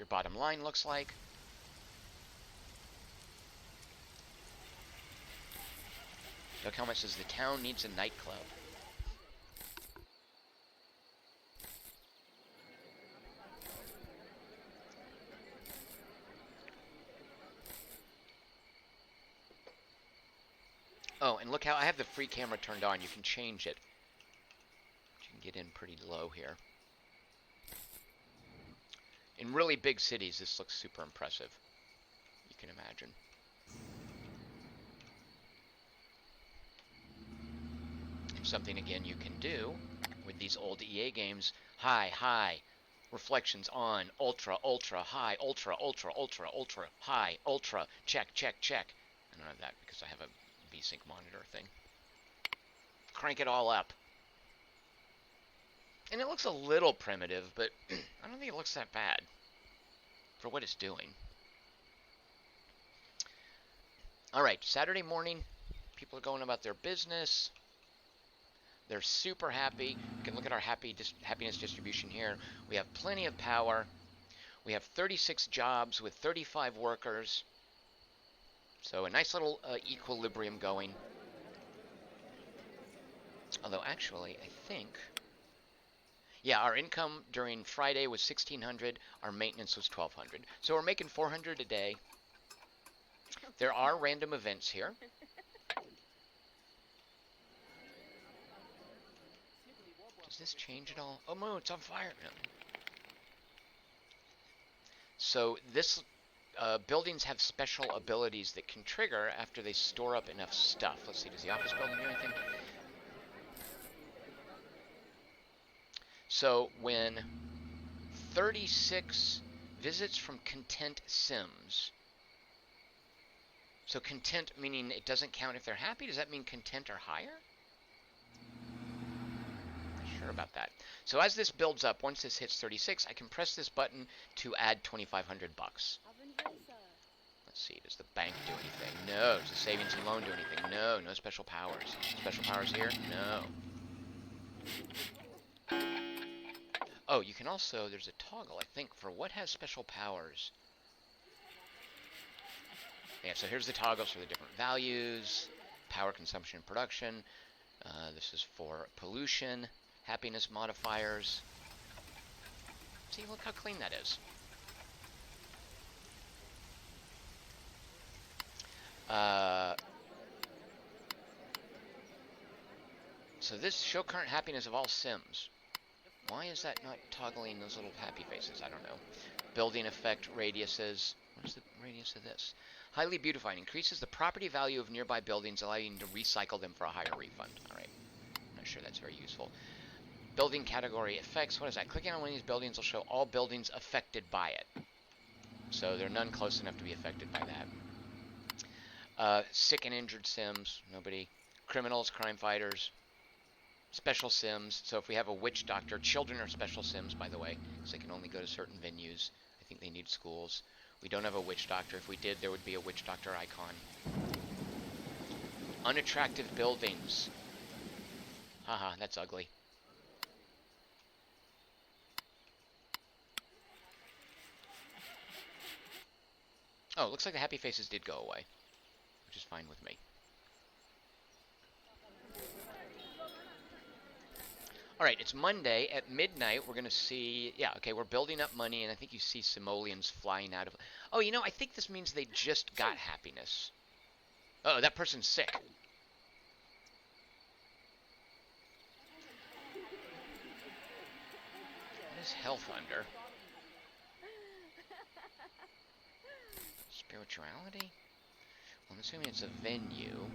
bottom line looks like. Doug Helmet says the town needs a nightclub. Oh, and look how I have the free camera turned on. You can change it. You can get in pretty low here. In really big cities, this looks super impressive. You can imagine. And something, again, you can do with these old EA games. High, high. Reflections on. Ultra, ultra, high. Ultra, ultra, ultra, ultra, high. Ultra. Check, check, check. I don't have that because I have a VSync monitor thing. Crank it all up. And it looks a little primitive, but I don't think it looks that bad for what it's doing. Alright, Saturday morning, people are going about their business. They're super happy. You can look at our happiness distribution here. We have plenty of power. We have 36 jobs with 35 workers. So a nice little equilibrium going. Although actually, I think... Yeah, our income during Friday was $1,600. Our maintenance was $1,200. So we're making $400 a day. There are random events here. Does this change at all? Oh no, it's on fire. No. So this buildings have special abilities that can trigger after they store up enough stuff. Let's see, does the office building do anything? So when 36 visits from content Sims. So content meaning it doesn't count if they're happy? Does that mean content or higher? Not sure about that. So as this builds up, once this hits 36, I can press this button to add 2,500 bucks. Let's see, does the bank do anything? No. Does the savings and loan do anything? No. No special powers. Special powers here? No. Oh, you can also, there's a toggle, I think, for what has special powers. Yeah, so here's the toggles for the different values, power consumption and production. This is for pollution, happiness modifiers. See, look how clean that is. So this show current happiness of all Sims. Why is that not toggling those little happy faces? I don't know. Building effect radiuses. What's the radius of this? Highly beautifying. Increases the property value of nearby buildings, allowing you to recycle them for a higher refund. Alright. I'm not sure that's very useful. Building category effects. What is that? Clicking on one of these buildings will show all buildings affected by it. So there are none close enough to be affected by that. Sick and injured Sims. Nobody. Criminals, crime fighters. Special Sims. So if we have a witch doctor, children are special Sims, by the way, because they can only go to certain venues. I think they need schools. We don't have a witch doctor. If we did, there would be a witch doctor icon. Unattractive buildings. Haha, that's ugly. Oh, it looks like the happy faces did go away, which is fine with me. Alright, it's Monday. At midnight, we're going to see... Yeah, okay, we're building up money, and I think you see simoleons flying out of... Oh, you know, I think this means they just got happiness. Oh, that person's sick. What is health under? Spirituality? Well, I'm assuming it's a venue.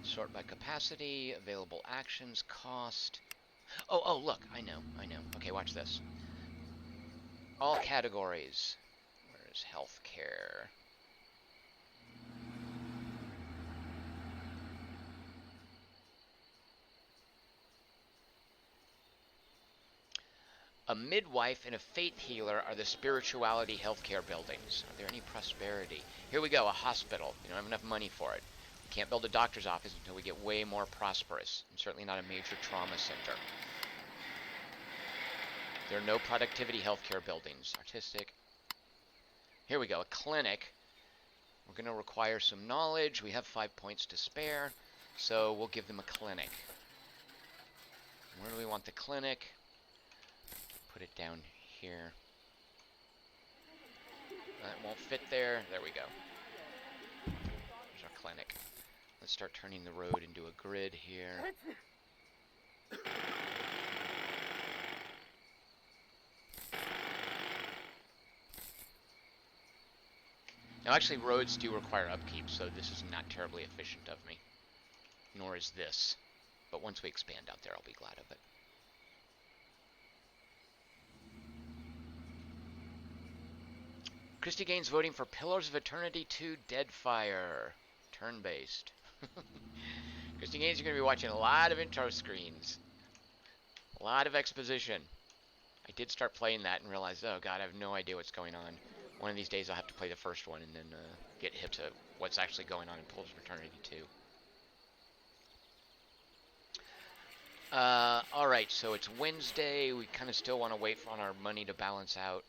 Sort by capacity, available actions, cost. Oh, look, I know. Okay, watch this. All categories. Where's healthcare? A midwife and a faith healer are the spirituality healthcare buildings. Are there any prosperity? Here we go, a hospital. You don't have enough money for it. Can't build a doctor's office until we get way more prosperous, and certainly not a major trauma center. There are no productivity healthcare buildings. Artistic. Here we go, a clinic. We're going to require some knowledge. We have 5 points to spare, so we'll give them a clinic. Where do we want the clinic? Put it down here. That won't fit there. There we go. There's our clinic. Let's start turning the road into a grid here. Now actually roads do require upkeep, so this is not terribly efficient of me. Nor is this. But once we expand out there, I'll be glad of it. Christy Gaines voting for Pillars of Eternity 2 Deadfire. Turn-based. Christy Gaines, you're going to be watching a lot of intro screens. A lot of exposition. I did start playing that and realized, oh god, I have no idea what's going on. One of these days I'll have to play the first one and then get hip to what's actually going on in Pillars of Eternity 2. Alright, so it's Wednesday. We kind of still want to wait on our money to balance out.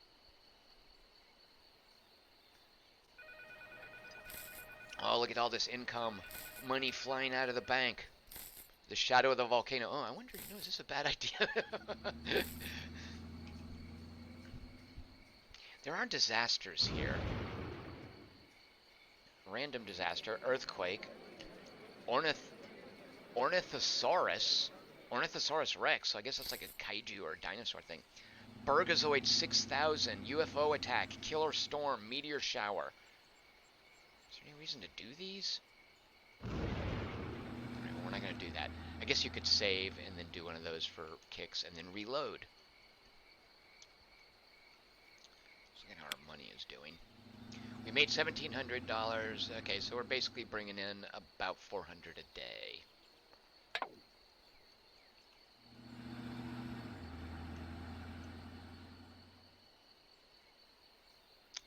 Oh, look at all this income. Money flying out of the bank. The shadow of the volcano. Oh, I wonder, is this a bad idea? There are disasters here. Random disaster. Earthquake. Ornithosaurus. Ornithosaurus rex. So I guess that's like a kaiju or a dinosaur thing. Burgazoid 6000. UFO attack. Killer storm. Meteor shower. Is there any reason to do these? Alright, we'll we're not going to do that. I guess you could save and then do one of those for kicks and then reload. Let's look at how our money is doing. We made $1,700. Okay, so we're basically bringing in about $400 a day.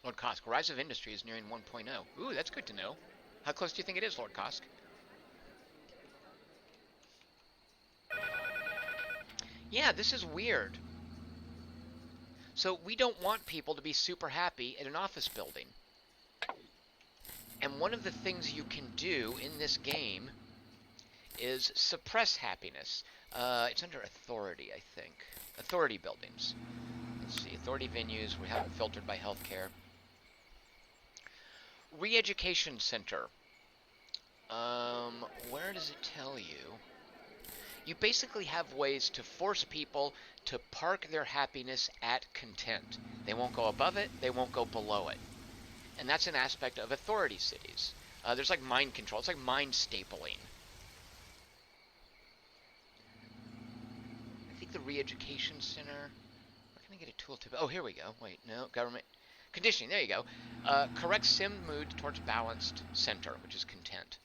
Lord Kosk, Rise of Industry is nearing 1.0. Ooh, that's good to know. How close do you think it is, Lord Kosk? Yeah, this is weird. So we don't want people to be super happy in an office building. And one of the things you can do in this game is suppress happiness. It's under authority, I think. Authority buildings. Let's see, authority venues. We have them filtered by healthcare. Re-education center. Where does it tell you? You basically have ways to force people to park their happiness at content. They won't go above it, they won't go below it. And that's an aspect of authority cities. There's like mind control, it's like mind stapling. I think the re-education center, where can I get a tooltip? Oh, here we go. Wait, no, government. Conditioning, there you go. Correct sim mood towards balanced center, which is content.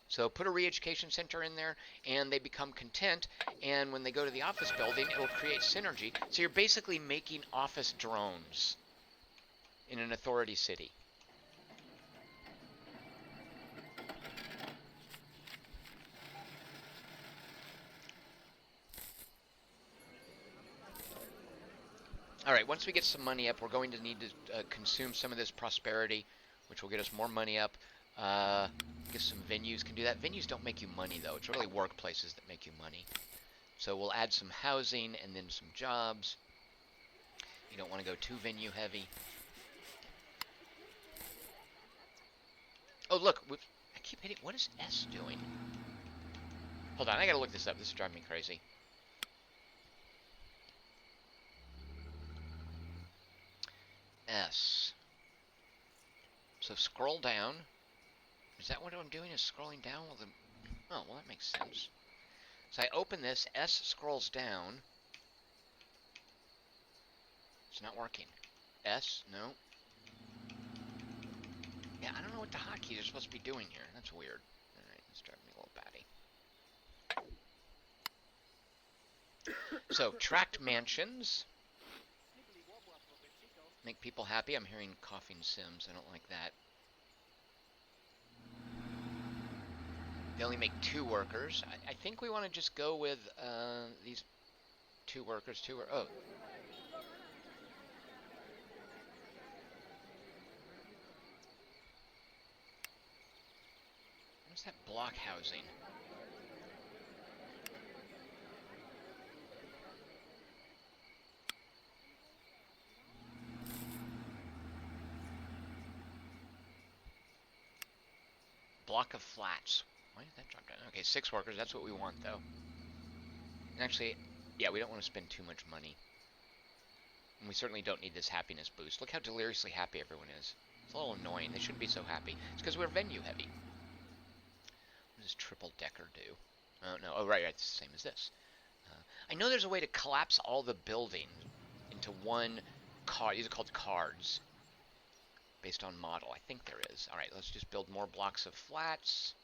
So put a re-education center in there, and they become content, and when they go to the office building, it'll create synergy. So you're basically making office drones in an authority city. All right, once we get some money up, we're going to need to consume some of this prosperity, which will get us more money up. Guess some venues can do that. Venues don't make you money, though. It's really workplaces that make you money. So we'll add some housing and then some jobs. You don't want to go too venue heavy. Oh, look. Whoops. I keep hitting. What is S doing? Hold on. I got to look this up. This is driving me crazy. S. So scroll down. Is that what I'm doing, is scrolling down? Oh, well, that makes sense. So I open this, S scrolls down. It's not working. S, no. Yeah, I don't know what the hotkeys are supposed to be doing here. That's weird. Alright, it's driving me a little batty. So, tract mansions. Make people happy. I'm hearing coughing sims. I don't like that. They only make 2 workers. I think we want to just go with these 2 workers. Oh. What's that block housing? Block of flats. Why did that drop down? Okay, 6 workers. That's what we want, though. And actually, yeah, we don't want to spend too much money. And we certainly don't need this happiness boost. Look how deliriously happy everyone is. It's a little annoying. They shouldn't be so happy. It's because we're venue heavy. What does triple decker do? Oh, no. Oh, right. It's the same as this. I know there's a way to collapse all the buildings into one card. These are called cards. Based on model. I think there is. Alright, let's just build more blocks of flats.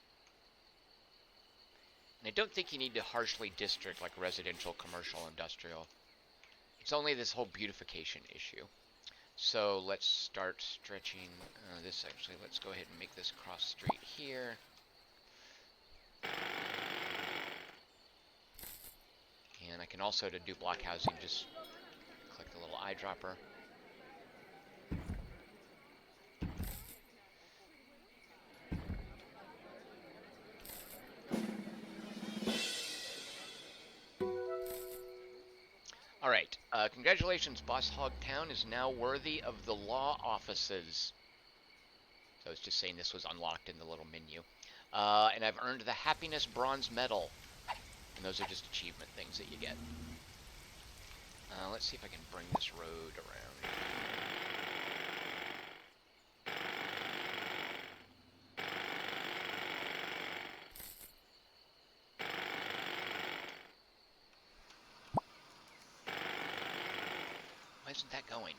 And I don't think you need to harshly district like residential, commercial, industrial. It's only this whole beautification issue. So let's start stretching this actually. Let's go ahead and make this cross street here. And I can also, to do block housing, just click the little eyedropper. Alright, congratulations, Boss Hogg Town is now worthy of the law offices. So I was just saying this was unlocked in the little menu. And I've earned the Happiness Bronze Medal. And those are just achievement things that you get. Let's see if I can bring this road around. isn't that going?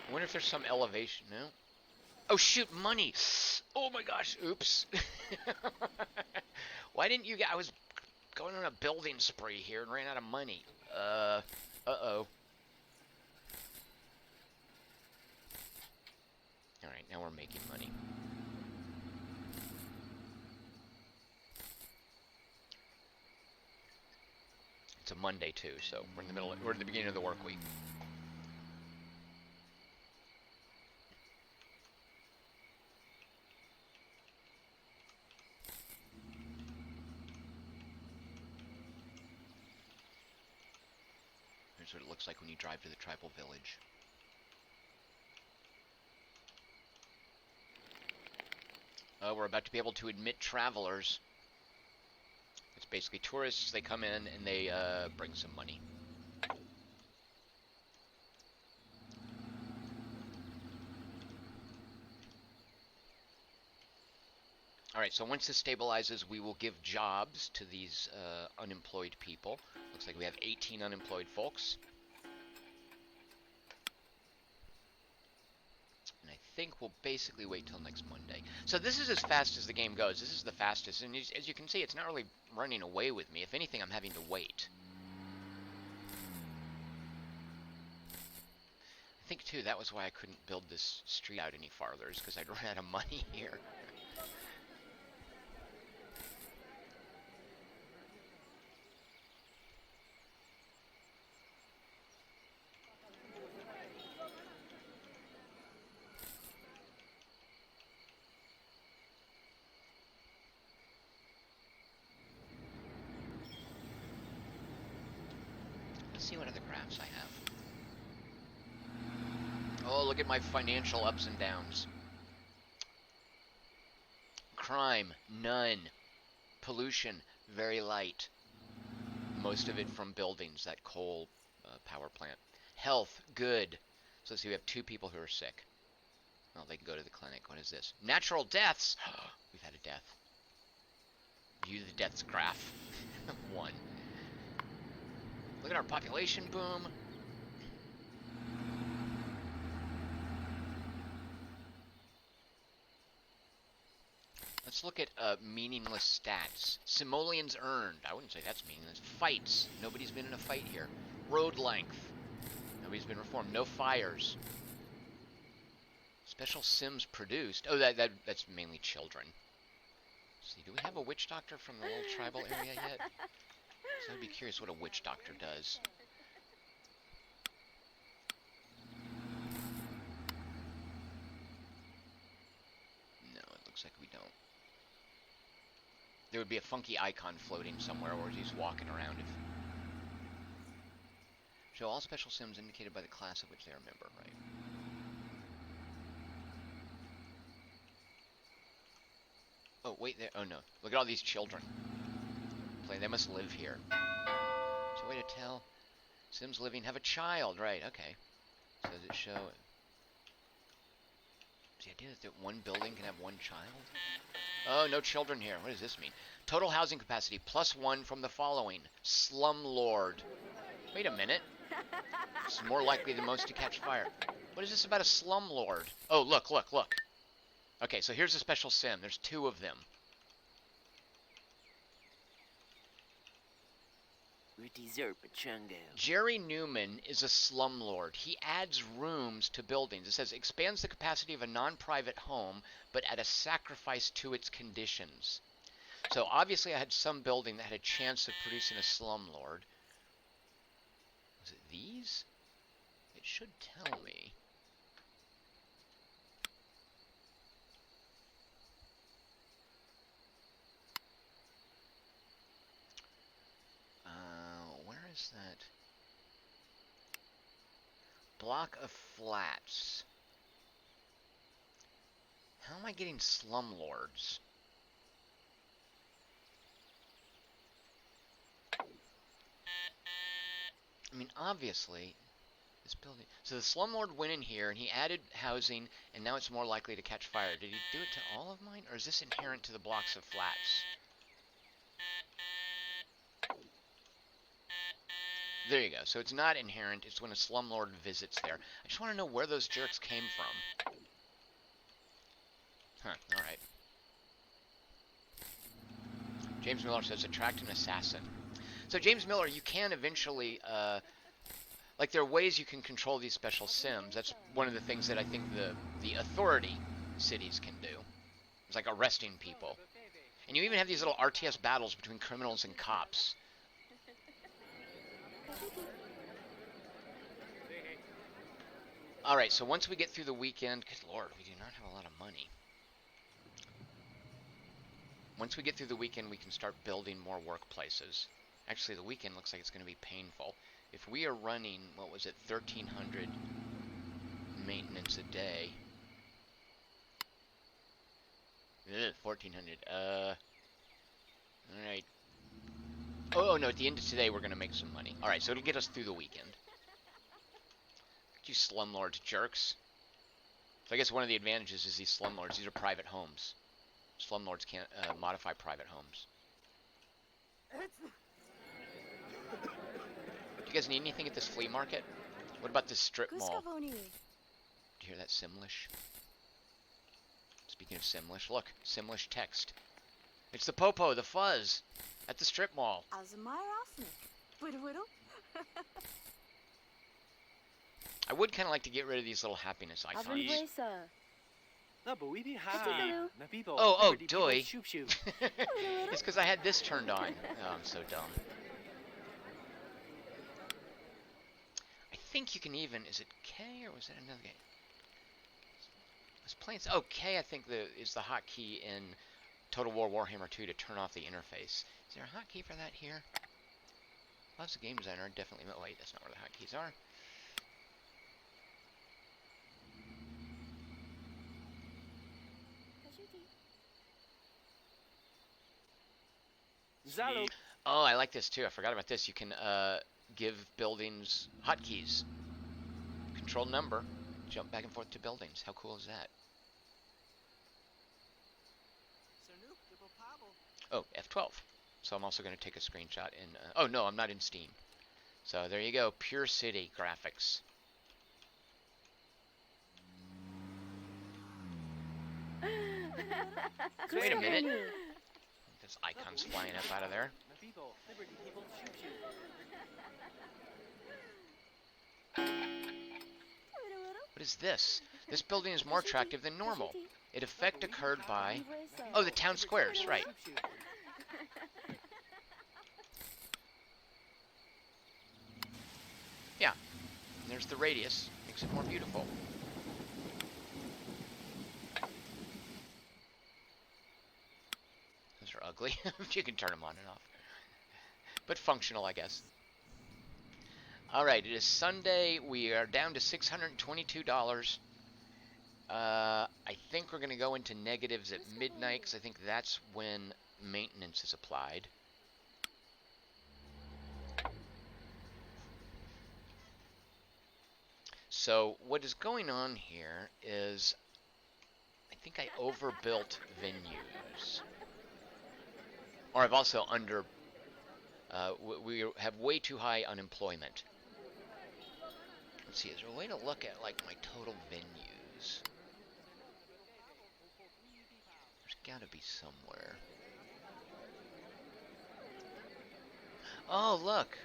I wonder if there's some elevation. No? Oh, shoot, money! Oh my gosh, oops. Why didn't you... I was going on a building spree here and ran out of money. Uh-oh. Alright, now we're making money. It's a Monday too, so we're at the beginning of the work week. Here's what it looks like when you drive to the tribal village. We're about to be able to admit travelers. It's basically tourists. They come in and they bring some money. Alright, so once this stabilizes, we will give jobs to these unemployed people. Looks like we have 18 unemployed folks. And I think we'll basically wait till next Monday. So this is as fast as the game goes. This is the fastest, and as you can see, it's not really running away with me. If anything, I'm having to wait. I think, too, that was why I couldn't build this street out any farther, is because I'd run out of money here. Let's see what other graphs I have. Oh, look at my financial ups and downs. Crime, none. Pollution, very light. Most of it from buildings, that coal power plant. Health, good. So let's see, we have 2 people who are sick. Well, they can go to the clinic. What is this? Natural deaths. We've had a death. View the deaths graph. 1. Look at our population boom. Let's look at meaningless stats. Simoleons earned. I wouldn't say that's meaningless. Fights. Nobody's been in a fight here. Road length. Nobody's been reformed. No fires. Special Sims produced. Oh, that's mainly children. Let's see, do we have a witch doctor from the little tribal area yet? So I'd be curious what a witch doctor does. No, it looks like we don't. There would be a funky icon floating somewhere, or he's walking around. Show all special sims indicated by the class of which they are a member, right? Oh, wait, there. Oh, no. Look at all these children. They must live here. Is there a way to tell? Sims living have a child, right, okay. So does it show... Is the idea that one building can have one child? Oh, no children here. What does this mean? Total housing capacity, +1 from the following. Slumlord. Wait a minute. This is more likely than most to catch fire. What is this about a slumlord? Oh, look, look, look. Okay, so here's a special sim. There's 2 of them. Jerry Newman is a slumlord. He adds rooms to buildings. It says expands the capacity of a non-private home, but at a sacrifice to its conditions. So obviously I had some building that had a chance of producing a slumlord. Was it these? It should tell me. Where is that? Block of flats. How am I getting slumlords? I mean, obviously, this building... So the slumlord went in here, and he added housing, and now it's more likely to catch fire. Did he do it to all of mine, or is this inherent to the blocks of flats? There you go. So it's not inherent. It's when a slumlord visits there. I just want to know where those jerks came from. Huh, alright. James Miller says, attract an assassin. So James Miller, you can eventually, like there are ways you can control these special sims. That's one of the things that I think the authority cities can do. It's like arresting people. And you even have these little RTS battles between criminals and cops. Alright, so once we get through the weekend, good lord, we do not have a lot of money. Once we get through the weekend, we can start building more workplaces. Actually, the weekend looks like it's going to be painful. If we are running, what was it, 1,300 maintenance a day. 1,400. Alright. Oh, no, at the end of today, we're going to make some money. Alright, so it'll get us through the weekend. You slumlords, jerks. So I guess one of the advantages is these slumlords. These are private homes. Slumlords can't modify private homes. Do you guys need anything at this flea market? What about this strip mall? Do you hear that Simlish? Speaking of Simlish, look, Simlish text. It's the Popo, the Fuzz, at the strip mall. I would kind of like to get rid of these little happiness icons. Oh, doy. It's because I had this turned on. Oh, I'm so dumb. I think you can even, is it K or was that another game? I was playing, oh, K I think is the hotkey in Total War Warhammer 2 to turn off the interface. Is there a hotkey for that here? Lots of game designer definitely, oh wait, that's not where the hotkeys are. Oh, I like this too. I forgot about this. You can give buildings hotkeys. Control number. Jump back and forth to buildings. How cool is that? Oh, F12. So I'm also going to take a screenshot in... oh, no, I'm not in Steam. So there you go. Pure City graphics. Wait a minute. There's icons flying up out of there. What is this? This building is more attractive than normal. It effect occurred by... oh, the town squares, right. Yeah. And there's the radius. Makes it more beautiful. Those are ugly. You can turn them on and off. But functional, I guess. Alright, it is Sunday. We are down to $622. I think we're going to go into negatives at midnight, because I think that's when maintenance is applied. So, what is going on here is, I think I overbuilt venues. Or I've also we have way too high unemployment. Let's see, is there a way to look at, like, my total venues? There's gotta be somewhere. Oh, look!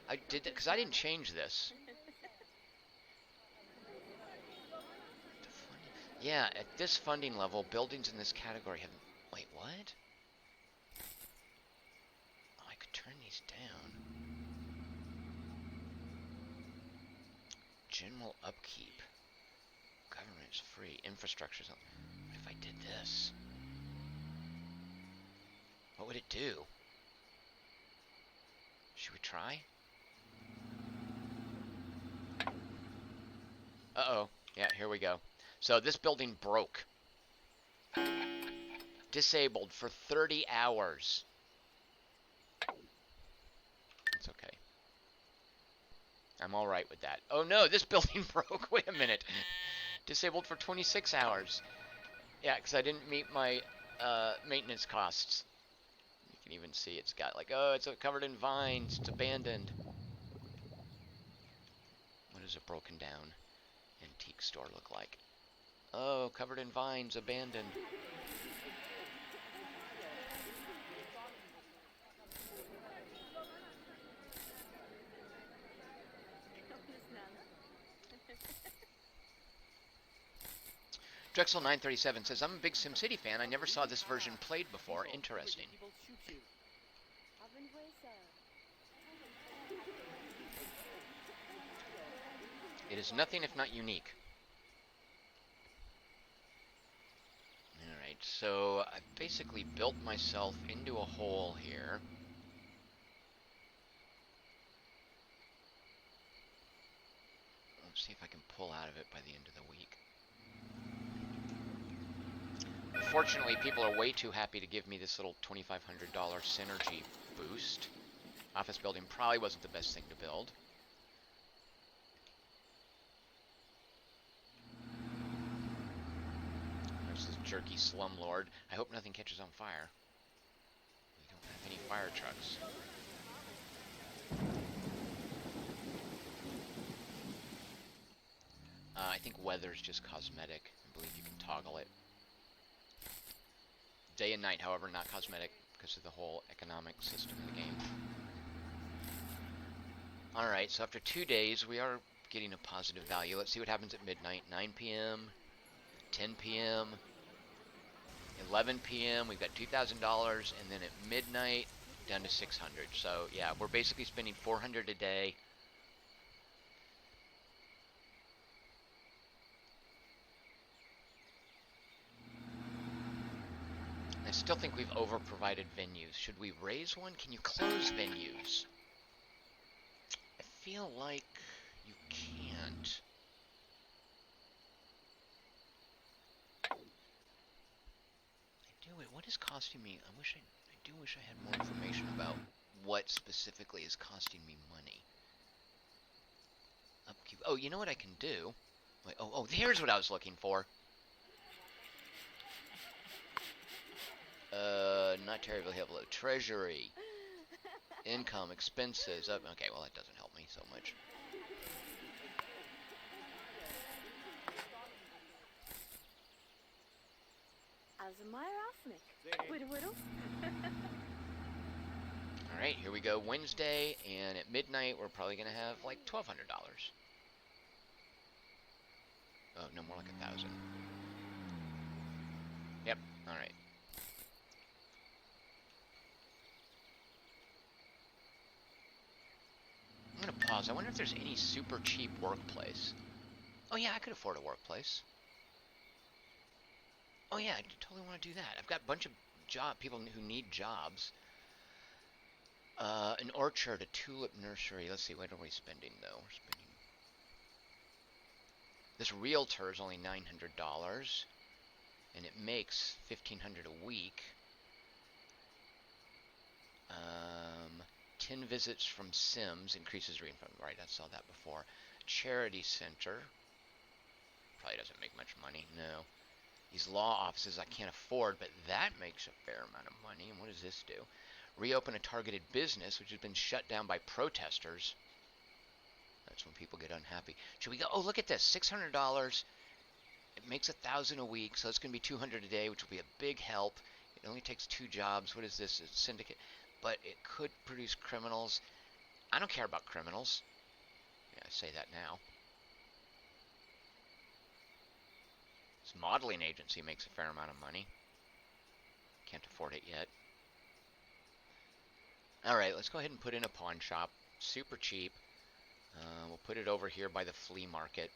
I did that, because I didn't change this. Yeah, at this funding level, buildings in this category have... wait, what? Oh, I could turn these down. General upkeep. Government's free. Infrastructure's... what if I did this? What would it do? Should we try? Uh-oh. Yeah, here we go. So this building broke. Disabled for 30 hours. It's okay. I'm alright with that. Oh no, this building broke. Wait a minute. Disabled for 26 hours. Yeah, because I didn't meet my maintenance costs. You can even see it's got like, oh, it's covered in vines. It's abandoned. does a broken down antique store look like? Oh, covered in vines, abandoned. Drexel937 says, I'm a big SimCity fan. I never saw this version played before. Interesting. It is nothing if not unique. Alright, so I've basically built myself into a hole here. Let's see if I can pull out of it by the end of the week. Unfortunately, people are way too happy to give me this little $2,500 synergy boost. Office building probably wasn't the best thing to build. There's this jerky slumlord. I hope nothing catches on fire. We don't have any fire trucks. I think weather's just cosmetic. I believe you can toggle it. Day and night, however, not cosmetic because of the whole economic system in the game. Alright, so after 2 days, we are getting a positive value. Let's see what happens at midnight. 9 p.m., 10 p.m., 11 p.m., we've got $2,000, and then at midnight, down to 600. So, yeah, we're basically spending 400 a day. I still think we've over-provided venues. Should we raise one? Can you close venues? I feel like you can't. I do it. What is costing me? I do wish I had more information about what specifically is costing me money. Upkeep. Oh, you know what I can do? Wait, oh, here's what I was looking for. Not terribly helpful. Treasury. Income, expenses. Okay, well, that doesn't help me so much. Alright, here we go. Wednesday, and at midnight, we're probably going to have like $1,200. Oh, no, more like 1,000. Yep, alright. I'm going to pause. I wonder if there's any super cheap workplace. Oh yeah, I could afford a workplace. Oh yeah, I totally want to do that. I've got a bunch of people who need jobs. An orchard, a tulip nursery. Let's see, what are we spending though? We're spending... This realtor is only $900, and it makes $1,500 a week. 10 visits from Sims increases refund. Right, I saw that before. Charity center. Probably doesn't make much money. No. These law offices I can't afford, but that makes a fair amount of money. And what does this do? Reopen a targeted business, which has been shut down by protesters. That's when people get unhappy. Should we go? Oh, look at this. $600. It makes $1,000 a week, so it's going to be $200 a day, which will be a big help. It only takes 2 jobs. What is this? It's syndicate. But it could produce criminals. I don't care about criminals. Yeah, I say that now. This modeling agency makes a fair amount of money. Can't afford it yet. Alright, let's go ahead and put in a pawn shop. Super cheap. We'll put it over here by the flea market.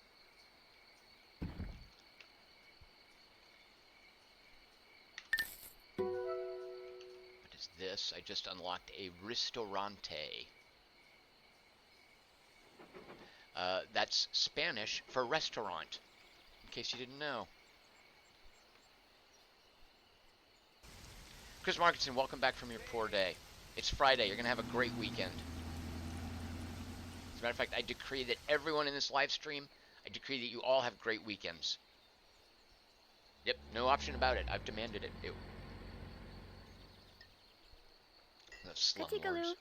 What is this? I just unlocked a ristorante. That's Spanish for restaurant, in case you didn't know. Chris Markinson, welcome back from your poor day. It's Friday. You're going to have a great weekend. As a matter of fact, I decree that everyone in this live stream, I decree that you all have great weekends. Yep, no option about it. I've demanded it. Ew. Those slumlords.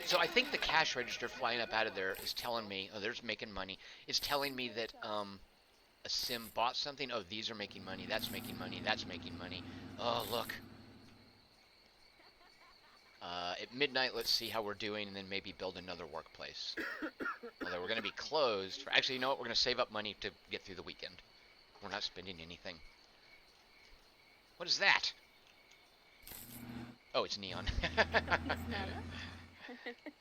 So I think the cash register flying up out of there is telling me, oh, there's making money. It's telling me that a sim bought something. Oh, these are making money. That's making money. That's making money. Oh, look. At midnight, let's see how we're doing, and then maybe build another workplace. Although we're going to be closed. Actually, you know what? We're going to save up money to get through the weekend. We're not spending anything. What is that? Oh, it's neon.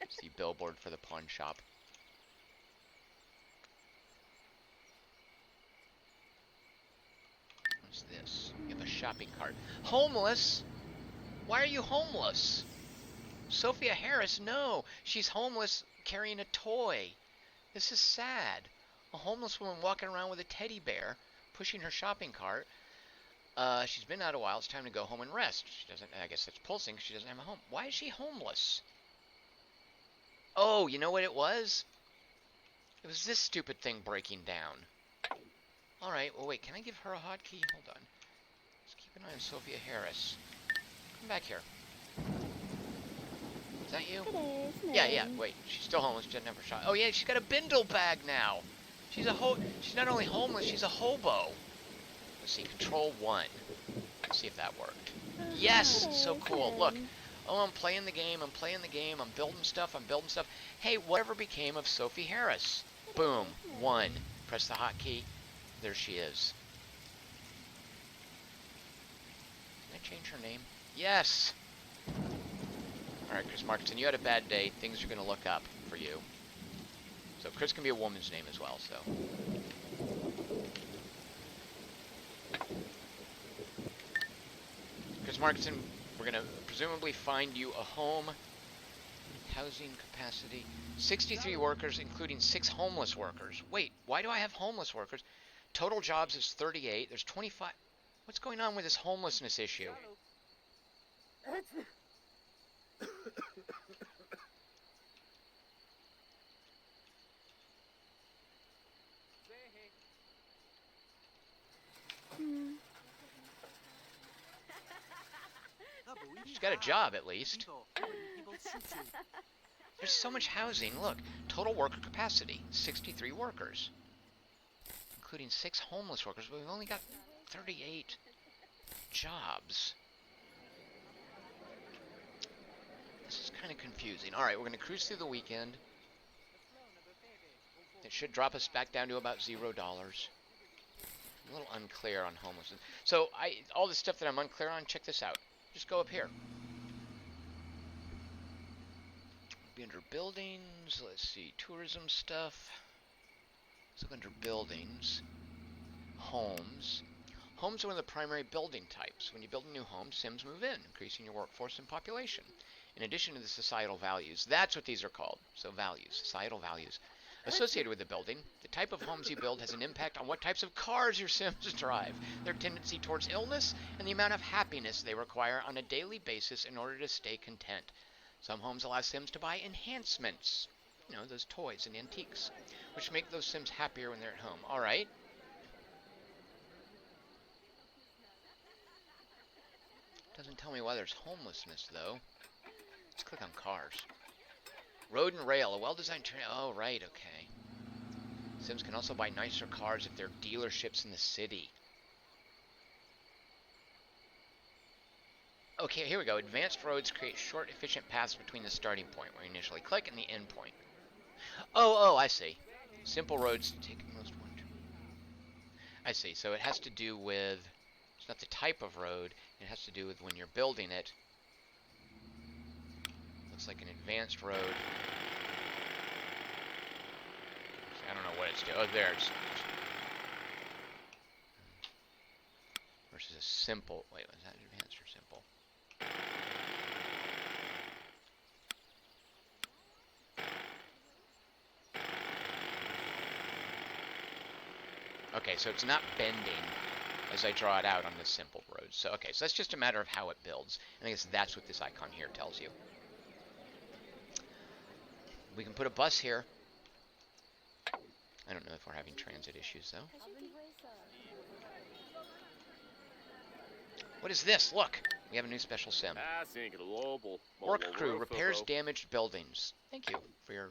It's the billboard for the pawn shop. What's this? You have a shopping cart. Homeless? Why are you homeless? Sophia Harris, no. She's homeless carrying a toy. This is sad. A homeless woman walking around with a teddy bear, pushing her shopping cart. She's been out a while. It's time to go home and rest. She doesn't, I guess that's pulsing because she doesn't have a home. Why is she homeless? Oh, you know what it was? It was this stupid thing breaking down. Alright, well wait, can I give her a hotkey? Hold on. Let's keep an eye on Sophia Harris. Come back here. Is that you? Yeah, wait. She's still homeless. She doesn't have her shot. Oh yeah, she's got a bindle bag now. She's not only homeless, she's a hobo. Let's see, control 1. Let's see if that worked. Yes! So cool. Look. Oh, I'm playing the game. I'm building stuff. Hey, whatever became of Sophie Harris? Boom. 1. Press the hotkey. There she is. Can I change her name? Yes! Alright, Chris Markinson, you had a bad day. Things are going to look up for you. So Chris can be a woman's name as well, so. Chris Markinson, we're going to presumably find you a home. Housing capacity. 63 workers, including 6 homeless workers. Wait, why do I have homeless workers? Total jobs is 38. There's 25. What's going on with this homelessness issue? She's got a job, at least. There's so much housing. Look, total worker capacity, 63 workers. Including 6 homeless workers, but we've only got 38 jobs. This is kind of confusing. Alright, we're going to cruise through the weekend. It should drop us back down to about $0. I'm a little unclear on homelessness. So, all the stuff that I'm unclear on, check this out. Just go up here. Be under buildings. Let's see, tourism stuff. Let's look under buildings. Homes. Homes are one of the primary building types. When you build a new home, Sims move in, increasing your workforce and population. In addition to the societal values, that's what these are called. So values, societal values. Associated with the building, the type of homes you build has an impact on what types of cars your Sims drive, their tendency towards illness, and the amount of happiness they require on a daily basis in order to stay content. Some homes allow Sims to buy enhancements, you know, those toys and antiques, which make those Sims happier when they're at home. All right. Doesn't tell me why there's homelessness, though. Let's click on cars. Road and rail, a well-designed train. Oh, right, okay. Sims can also buy nicer cars if they're dealerships in the city. Okay, here we go. Advanced roads create short, efficient paths between the starting point, where you initially click, and the end point. Oh, I see. Simple roads take most one. I see. So it has to do with, it's not the type of road, it has to do with when you're building it. Looks like an advanced road. I don't know what it's doing. Oh, there it's. Versus a simple. Wait, was that advanced or simple? Okay, so it's not bending as I draw it out on the simple road. So, okay, so that's just a matter of how it builds. And I guess that's what this icon here tells you. We can put a bus here. I don't know if we're having transit issues, though. What is this? Look, we have a new special sim. Work crew repairs damaged buildings. Thank you for your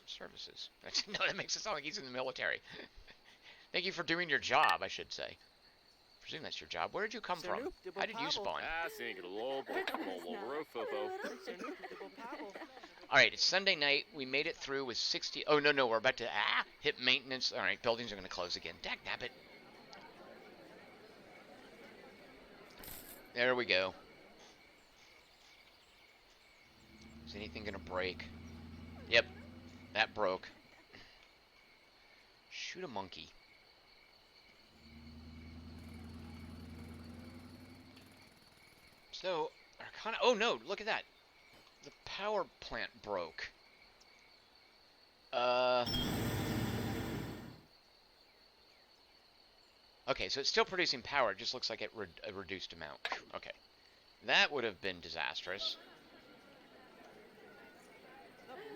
services. No, that makes it sound like he's in the military. Thank you for doing your job, I should say. I presume that's your job. Where did you come from? How did you spawn? Alright, it's Sunday night. We made it through with 60... Oh, no, we're about to hit maintenance. Alright, buildings are going to close again. Dagnabbit. There we go. Is anything going to break? Yep, that broke. Shoot a monkey. So, Arcana... Oh, no, look at that. The power plant broke. Okay, so it's still producing power. It just looks like a reduced amount. Okay. That would have been disastrous.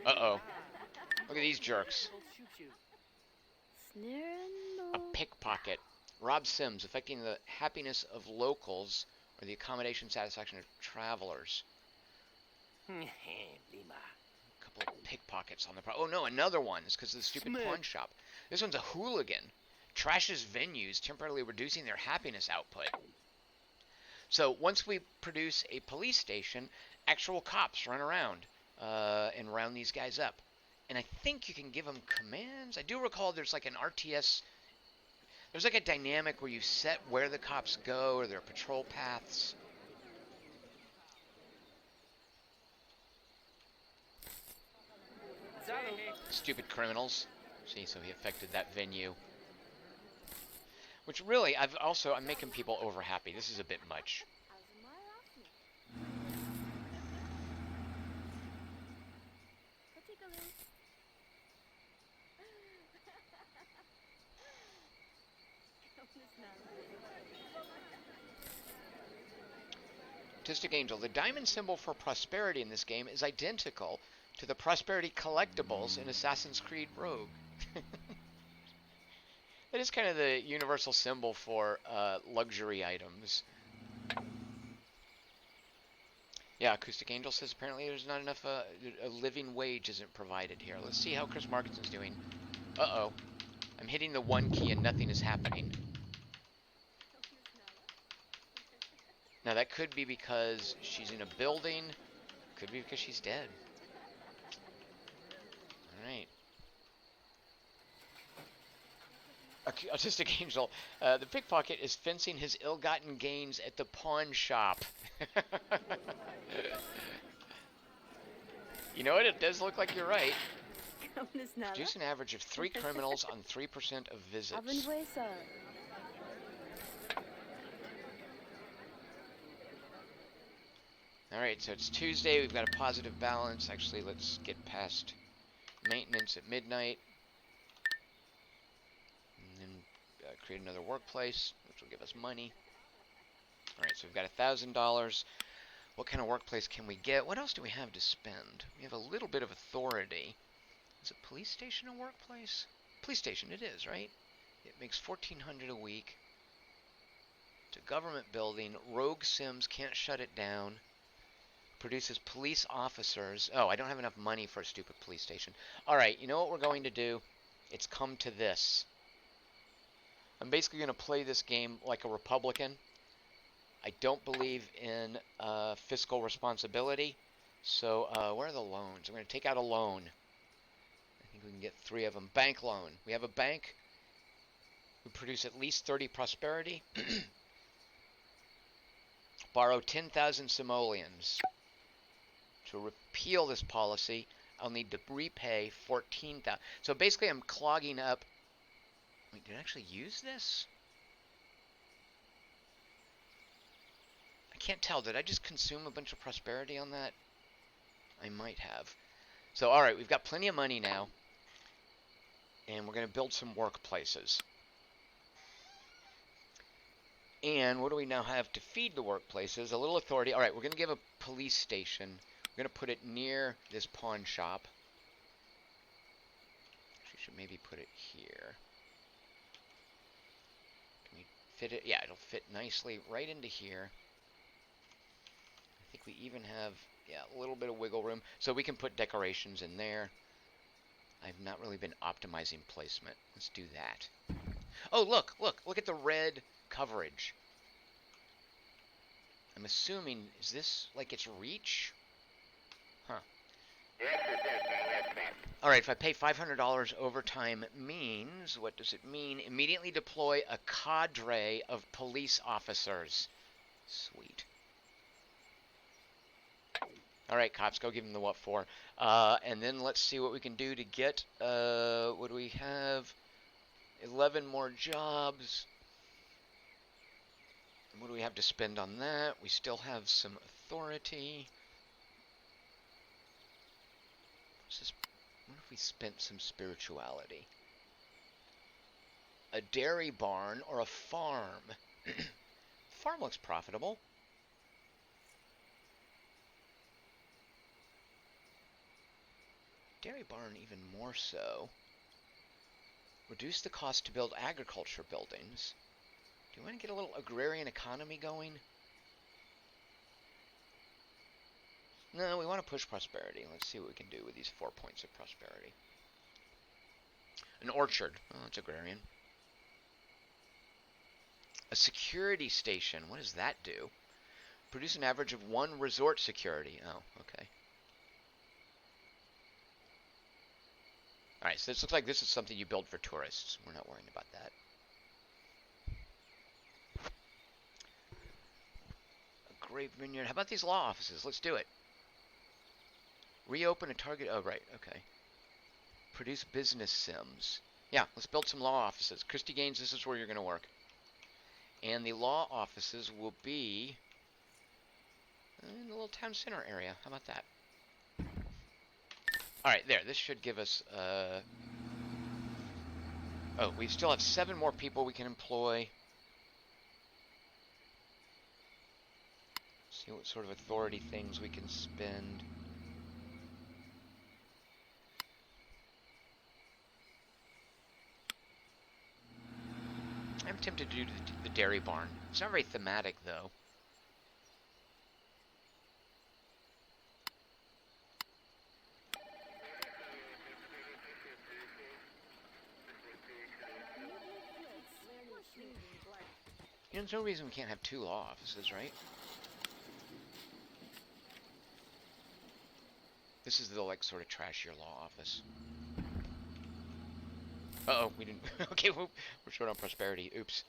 Uh-oh. Look at these jerks. A pickpocket. Rob Sims, affecting the happiness of locals or the accommodation satisfaction of travelers. A couple of pickpockets on the... Oh, no, another one. It's because of the stupid pawn shop. This one's a hooligan. Trashes venues, temporarily reducing their happiness output. So, once we produce a police station, actual cops run around and round these guys up. And I think you can give them commands. I do recall there's like an RTS... There's like a dynamic where you set where the cops go or their patrol paths. Stupid criminals. See, so he affected that venue. Which really, I'm making people over happy. This is a bit much. Autistic Angel. The diamond symbol for prosperity in this game is identical to the prosperity collectibles in Assassin's Creed Rogue. That is kind of the universal symbol for luxury items. Yeah, Acoustic Angel says apparently there's not enough, a living wage isn't provided here. Let's see how Chris Markinson's doing. Uh-oh. I'm hitting the 1 key and nothing is happening. Now that could be because she's in a building. Could be because she's dead. Alright. Autistic Angel. The pickpocket is fencing his ill-gotten gains at the pawn shop. You know what? It does look like you're right. Produce an average of 3 criminals on 3% of visits. Alright, so it's Tuesday. We've got a positive balance. Actually, let's get past maintenance at midnight. And then create another workplace, which will give us money. Alright, so we've got $1,000. What kind of workplace can we get? What else do we have to spend? We have a little bit of authority. Is a police station a workplace? Police station, it is, right? It makes $1,400 a week. It's a government building. Rogue Sims can't shut it down. Produces police officers. Oh, I don't have enough money for a stupid police station. Alright, you know what we're going to do? It's come to this. I'm basically going to play this game like a Republican. I don't believe in fiscal responsibility. So, where are the loans? I'm going to take out a loan. I think we can get 3 of them. Bank loan. We have a bank. We produce at least 30 prosperity. Borrow 10,000 simoleons. To repeal this policy, I'll need to repay 14,000. So basically, I'm clogging up. Wait, did I actually use this? I can't tell. Did I just consume a bunch of prosperity on that? I might have. So, all right, we've got plenty of money now, and we're going to build some workplaces. And what do we now have to feed the workplaces? A little authority. All right, we're going to give a police station. We're going to put it near this pawn shop. Actually, should maybe put it here. Can we fit it. Yeah, it'll fit nicely right into here. I think we even have, yeah, a little bit of wiggle room. So we can put decorations in there. I've not really been optimizing placement. Let's do that. Oh, look at the red coverage. I'm assuming, is this like its reach? Huh. Alright, if I pay $500 overtime means, what does it mean? Immediately deploy a cadre of police officers. Sweet. Alright, cops, go give them the what for. And then let's see what we can do to get, what do we have? 11 more jobs. What do we have to spend on that? We still have some authority. What's this? What if we spent some spirituality? A dairy barn or a farm? Farm looks profitable. Dairy barn even more so. Reduce the cost to build agriculture buildings. Do you want to get a little agrarian economy going? No, we want to push prosperity. Let's see what we can do with these 4 points of prosperity. An orchard. Oh, that's agrarian. A security station. What does that do? Produce an average of 1 resort security. Oh, okay. Alright, so this looks like this is something you build for tourists. We're not worrying about that. A grape vineyard. How about these law offices? Let's do it. Reopen a target. Oh, right. Okay. Produce business sims. Yeah, let's build some law offices. Christy Gaines, this is where you're going to work. And the law offices will be in the little town center area. How about that? Alright, there. This should give us... Oh, we still have 7 more people we can employ. See what sort of authority things we can spend. I'm tempted to do the dairy barn. It's not very thematic, though. You know, there's no reason we can't have 2 law offices, right? This is the, like, sort of trashier law office. Uh-oh, we didn't... Okay, we're short on prosperity. Oops.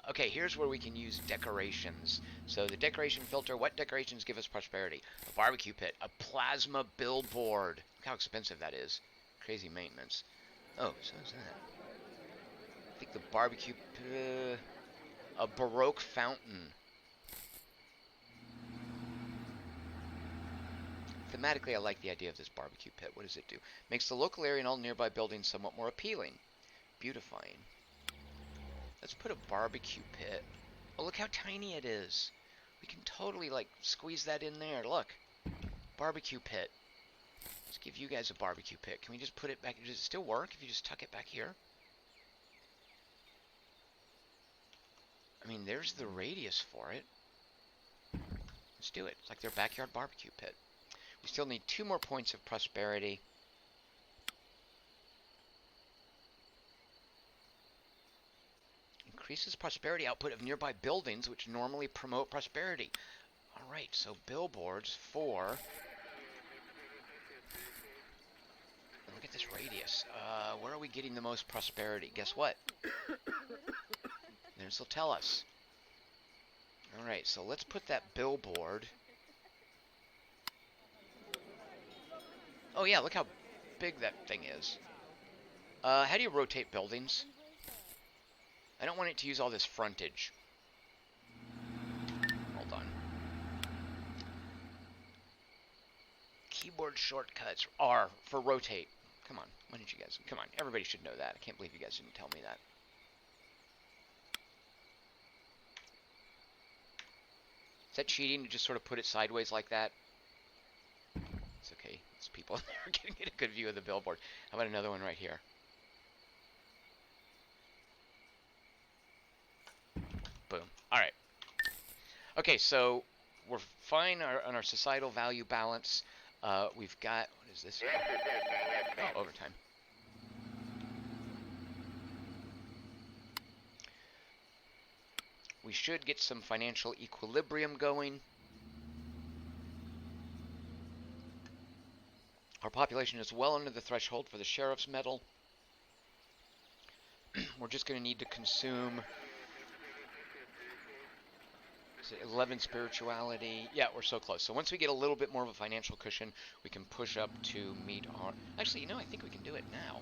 Okay, here's where we can use decorations. So the decoration filter, what decorations give us prosperity? A barbecue pit, a plasma billboard. Look how expensive that is. Crazy maintenance. Oh, so is that. I think the barbecue pit, a Baroque fountain. Thematically, I like the idea of this barbecue pit. What does it do? Makes the local area and all nearby buildings somewhat more appealing. Beautifying. Let's put a barbecue pit. Oh, look how tiny it is. We can totally, like, squeeze that in there. Look. Barbecue pit. Let's give you guys a barbecue pit. Can we just put it back? Does it still work if you just tuck it back here? I mean, there's the radius for it. Let's do it. It's like their backyard barbecue pit. We still need 2 more points of prosperity. Increases prosperity output of nearby buildings, which normally promote prosperity. Alright, so billboards for... Look at this radius. Where are we getting the most prosperity? Guess what? This will tell us. Alright, so let's put that billboard... Oh yeah, look how big that thing is. How do you rotate buildings? I don't want it to use all this frontage. Hold on. Keyboard shortcuts R for rotate. Come on, why didn't you guys? Come on, everybody should know that. I can't believe you guys didn't tell me that. Is that cheating to just sort of put it sideways like that? It's okay. It's people in there getting a good view of the billboard. How about another one right here? Boom. All right. Okay, so we're fine on our societal value balance. We've got, what is this? Oh, overtime. We should get some financial equilibrium going. Our population is well under the threshold for the sheriff's medal. We're just going to need to consume 11 spirituality. Yeah, we're so close. So once we get a little bit more of a financial cushion, we can push up to meet our... Actually, I think we can do it now.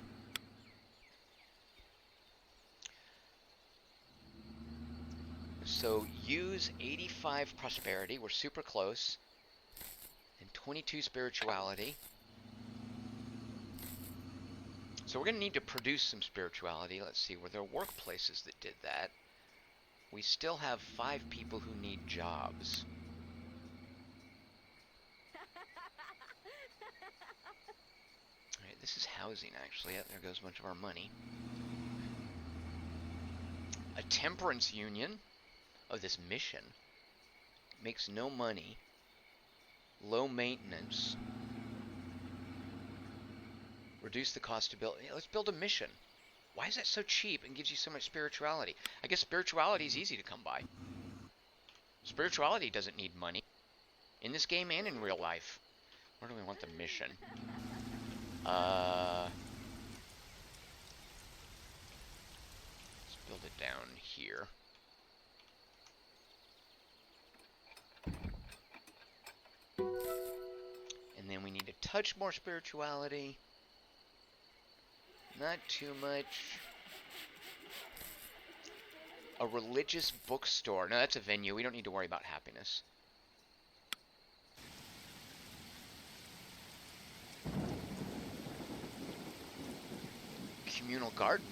So use 85 prosperity. We're super close. And 22 spirituality. So we're going to need to produce some spirituality. Let's see, were there workplaces that did that? We still have 5 people who need jobs. Alright, this is housing, actually. There goes a bunch of our money. A temperance union. Oh, this mission. Makes no money. Low maintenance. Reduce the cost to build. Yeah, let's build a mission. Why is that so cheap and gives you so much spirituality? I guess spirituality is easy to come by. Spirituality doesn't need money. In this game and in real life. Where do we want the mission? Let's build it down here. And then we need a touch more spirituality. Not too much. A religious bookstore. No, that's a venue. We don't need to worry about happiness. Communal garden.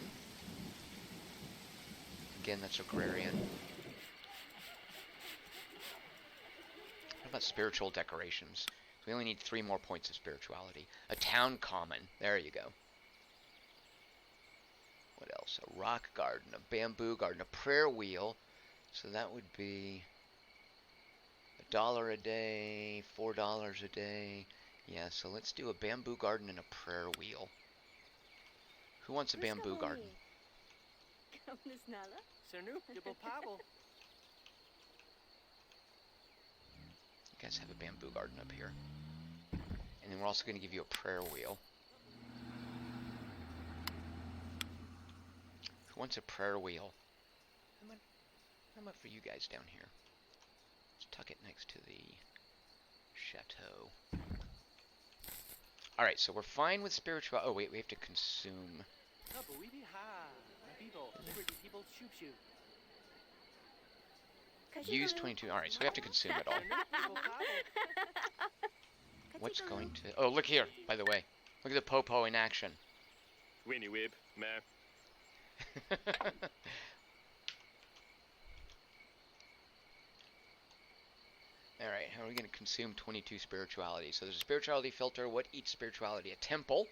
Again, that's agrarian. What about spiritual decorations? We only need 3 more points of spirituality. A town common. There you go. What else? A rock garden, a bamboo garden, a prayer wheel. So that would be $1 a day, $4 a day. Yeah, so let's do a bamboo garden and a prayer wheel. Who wants a bamboo garden? You guys have a bamboo garden up here. And then we're also going to give you a prayer wheel. Who wants a prayer wheel? How about for you guys down here? Let's tuck it next to the chateau. Alright, so we're fine with spiritual... Oh, wait, we have to consume... Use 22. Alright, so we have to consume it all. What's going to... Oh, look here, by the way. Look at the Popo in action. Winnie Wib, meh. Alright, how are we going to consume 22 spirituality? So there's a spirituality filter. What eats spirituality? A temple.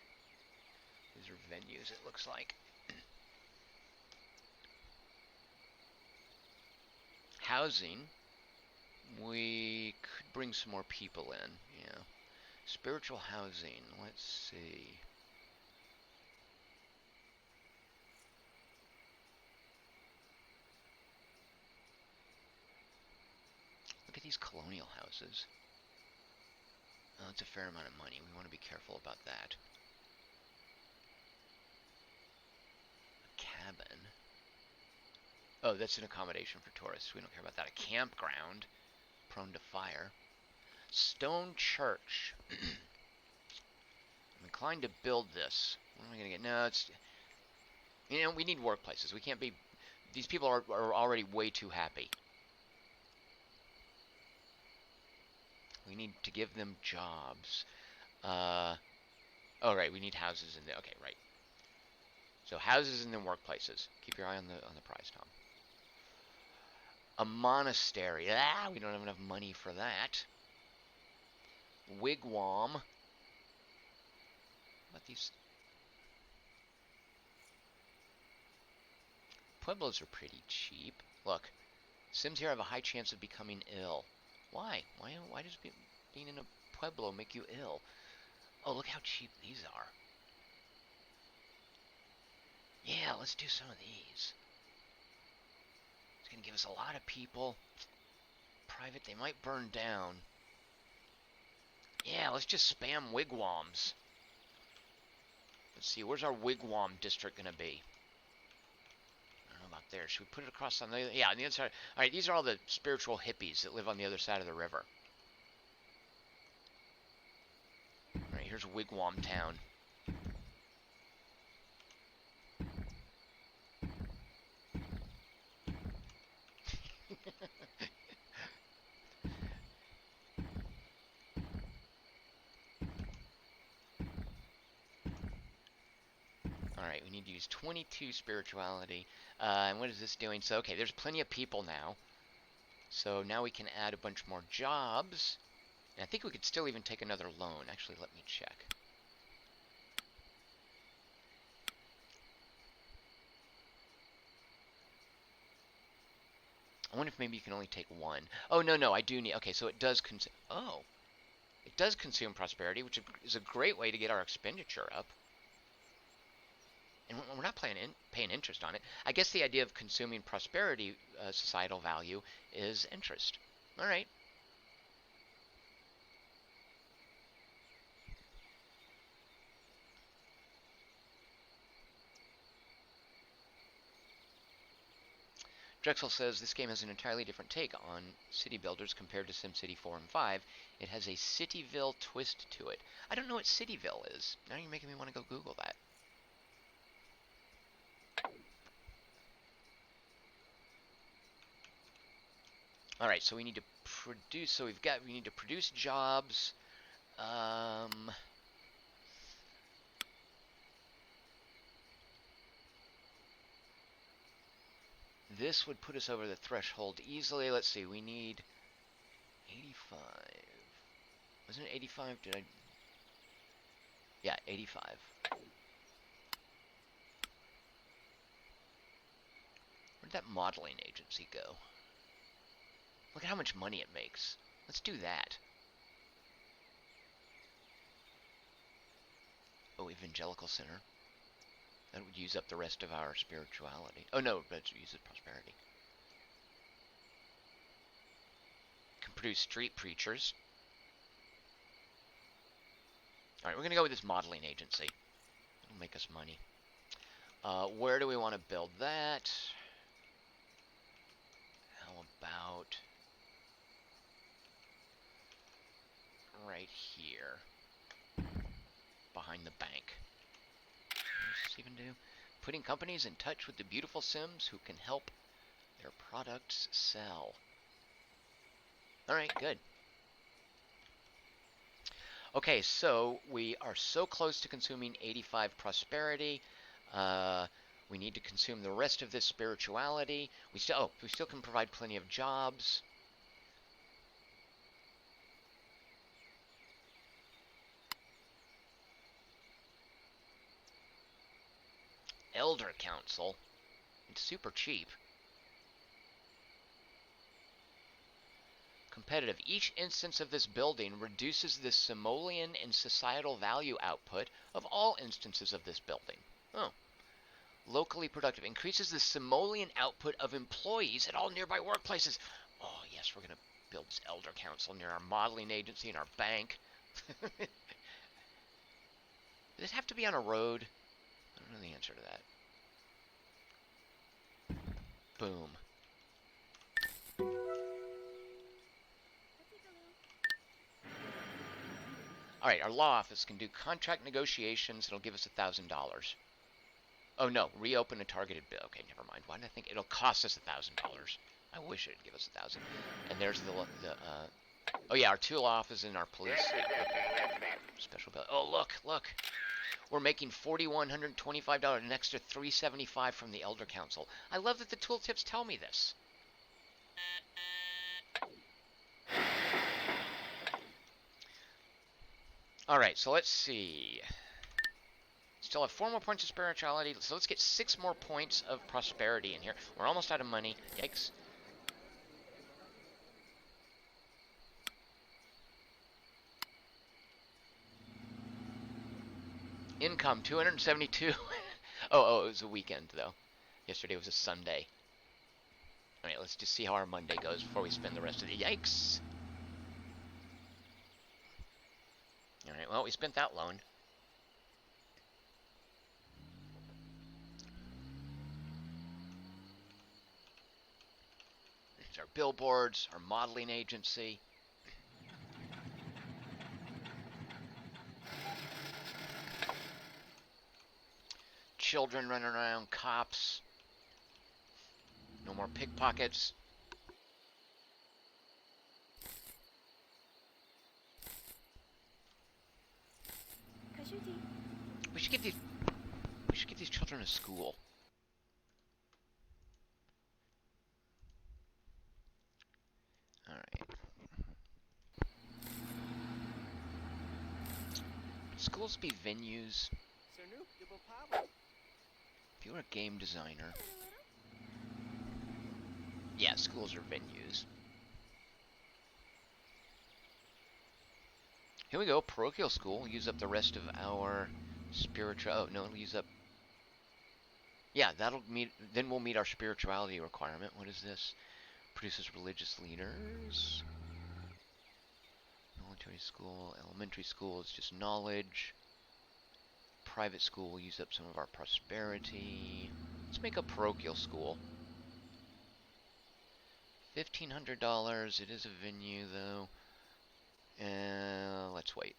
These are venues, it looks like. Housing. We could bring some more people in, yeah. Spiritual housing, let's see. Look at these colonial houses. Oh, that's a fair amount of money. We want to be careful about that. A cabin. Oh, that's an accommodation for tourists. We don't care about that. A campground. Prone to fire. Stone church. I'm inclined to build this. What am I going to get? No, it's... we need workplaces. We can't be... These people are already way too happy. We need to give them jobs. Oh, right, we need houses in there. Okay, right. So houses and then workplaces. Keep your eye on the prize, Tom. A monastery. We don't have enough money for that. Wigwam. How about these? Pueblos are pretty cheap. Look, Sims here have a high chance of becoming ill. Why? Why does being in a pueblo make you ill? Oh, look how cheap these are. Yeah, let's do some of these. It's going to give us a lot of people. Private, they might burn down. Yeah, let's just spam wigwams. Let's see, where's our wigwam district going to be? I don't know about there. Should we put it across on the other? Yeah, on the other side. All right, these are all the spiritual hippies that live on the other side of the river. All right, here's Wigwam Town. Alright, we need to use 22 spirituality. And what is this doing? So, okay, there's plenty of people now. So now we can add a bunch more jobs. And I think we could still even take another loan. Actually, let me check. I wonder if maybe you can only take one. Oh, no, I do need... Okay, so it does consume... Oh. It does consume prosperity, which is a great way to get our expenditure up. And we're not paying interest on it. I guess the idea of consuming prosperity societal value is interest. All right. Drexel says this game has an entirely different take on city builders compared to SimCity 4 and 5. It has a Cityville twist to it. I don't know what Cityville is. Now you're making me want to go Google that. All right, so we need to produce. So we need to produce jobs. This would put us over the threshold easily. Let's see. We need 85. Wasn't it 85? Did I? Yeah, 85. Where'd that modeling agency go? Look at how much money it makes. Let's do that. Oh, Evangelical Center. That would use up the rest of our spirituality. Oh, no, let's use it prosperity. Can produce street preachers. All right, we're going to go with this modeling agency. It'll make us money. Where do we want to build that? How about right here, behind the bank? What does this even do? Putting companies in touch with the beautiful Sims who can help their products sell. All right, good. Okay, so we are so close to consuming 85 prosperity. We need to consume the rest of this spirituality. We still can provide plenty of jobs. Elder Council. It's super cheap. Competitive. Each instance of this building reduces the simoleon and societal value output of all instances of this building. Oh. Locally productive. Increases the simoleon output of employees at all nearby workplaces. Oh, yes, we're going to build this Elder Council near our modeling agency and our bank. Does it have to be on a road? I don't know the answer to that. Boom. All right, our law office can do contract negotiations. It'll give us $1,000. Oh, no, reopen a targeted bill. Okay, never mind. Why did I think it'll cost us $1,000? I wish it'd give us 1,000. And there's oh yeah, our two law offices and our police. Yeah, okay. Special bill. Oh, look. We're making $4,125, an extra $375 from the Elder Council. I love that the tooltips tell me this. All right, so let's see. Still have 4 more points of spirituality, so let's get 6 more points of prosperity in here. We're almost out of money. Yikes. Income 272. Oh, it was a weekend though. Yesterday was a Sunday. All right, let's just see how our Monday goes before we spend the rest of the yikes. All right, well, we spent that loan. There's our billboards, our modeling agency. Children running around, cops. No more pickpockets. We should get these children to school. All right. Schools be venues. If you're a game designer, yeah, schools are venues. Here we go, parochial school. We'll use up the rest of our spiritual. Oh no, we'll use up. Yeah, that'll meet. Then we'll meet our spirituality requirement. What is this? Produces religious leaders. Military school, elementary school is just knowledge. Private school will use up some of our prosperity. Let's make a parochial school. $1,500. It is a venue though. Let's wait.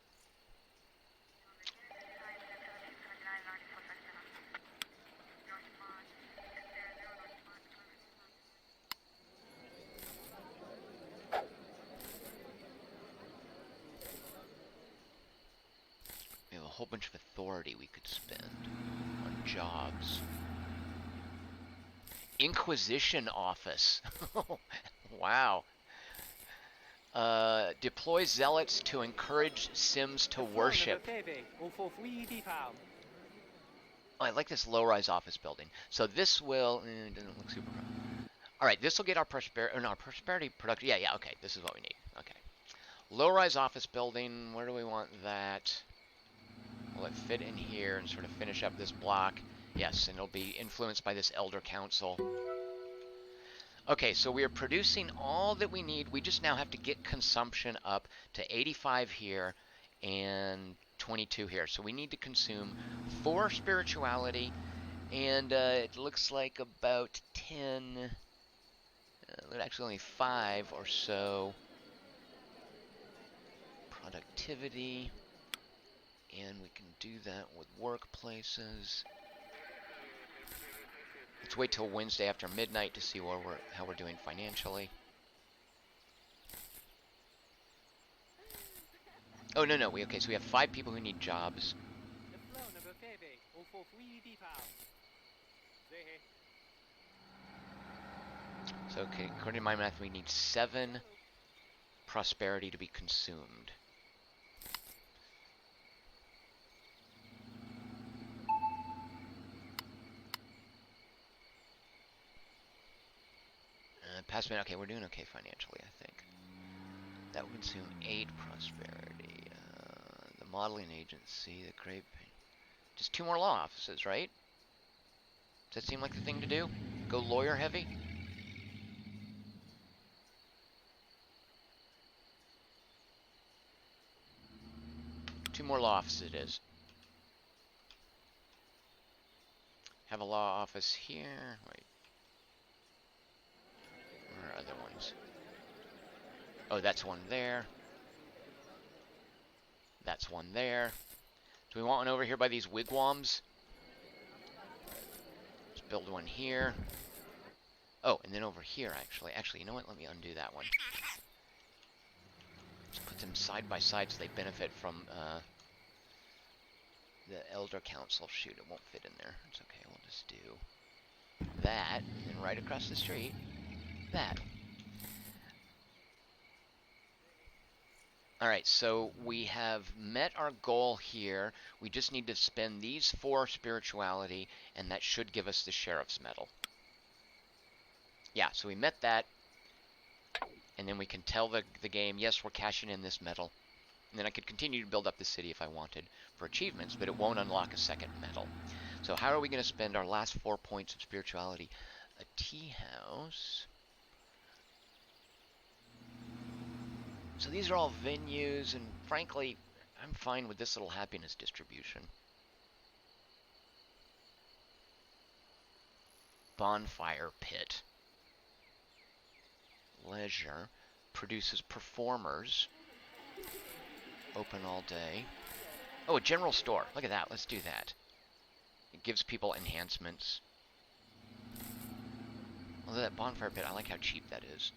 We have a whole bunch of authority we could spend on jobs. Inquisition office. Wow. Deploy zealots to encourage Sims to worship. Oh, I like this low-rise office building. So this will... it doesn't look super... Alright, this will get our prosperity production... Yeah, okay. This is what we need. Okay. Low-rise office building. Where do we want that? Will it fit in here and sort of finish up this block? Yes, and it'll be influenced by this elder council. Okay, so we are producing all that we need. We just now have to get consumption up to 85 here and 22 here. So we need to consume 4 spirituality, and it looks like about 10, actually only 5 or so productivity, and we can do that with workplaces. Let's wait till Wednesday after midnight to see how we're doing financially. Oh, no. Okay, so we have 5 people who need jobs. So, okay, according to my math, we need 7 prosperity to be consumed. Past minute, okay, we're doing okay financially, I think. That would consume 8 prosperity. The modeling agency, the crepe. Just 2 more law offices, right? Does that seem like the thing to do? Go lawyer heavy? Two more law offices it is. Have a law office here. Wait. Where are other ones? Oh, that's one there. That's one there. Do we want one over here by these wigwams? Let's build one here. Oh, and then over here, actually. Actually, you know what? Let me undo that one. Let's put them side by side so they benefit from the Elder Council. Shoot, it won't fit in there. It's okay, we'll just do that, and right across the street, that. Alright, so we have met our goal here. We just need to spend these 4 spirituality, and that should give us the Sheriff's Medal. Yeah, so we met that, and then we can tell the game, yes, we're cashing in this medal. And then I could continue to build up the city if I wanted for achievements, but it won't unlock a second medal. So how are we going to spend our last 4 points of spirituality? A tea house. So these are all venues, and frankly, I'm fine with this little happiness distribution. Bonfire pit. Leisure produces performers. Open all day. Oh, a general store. Look at that. Let's do that. It gives people enhancements. Although that bonfire pit, I like how cheap that is.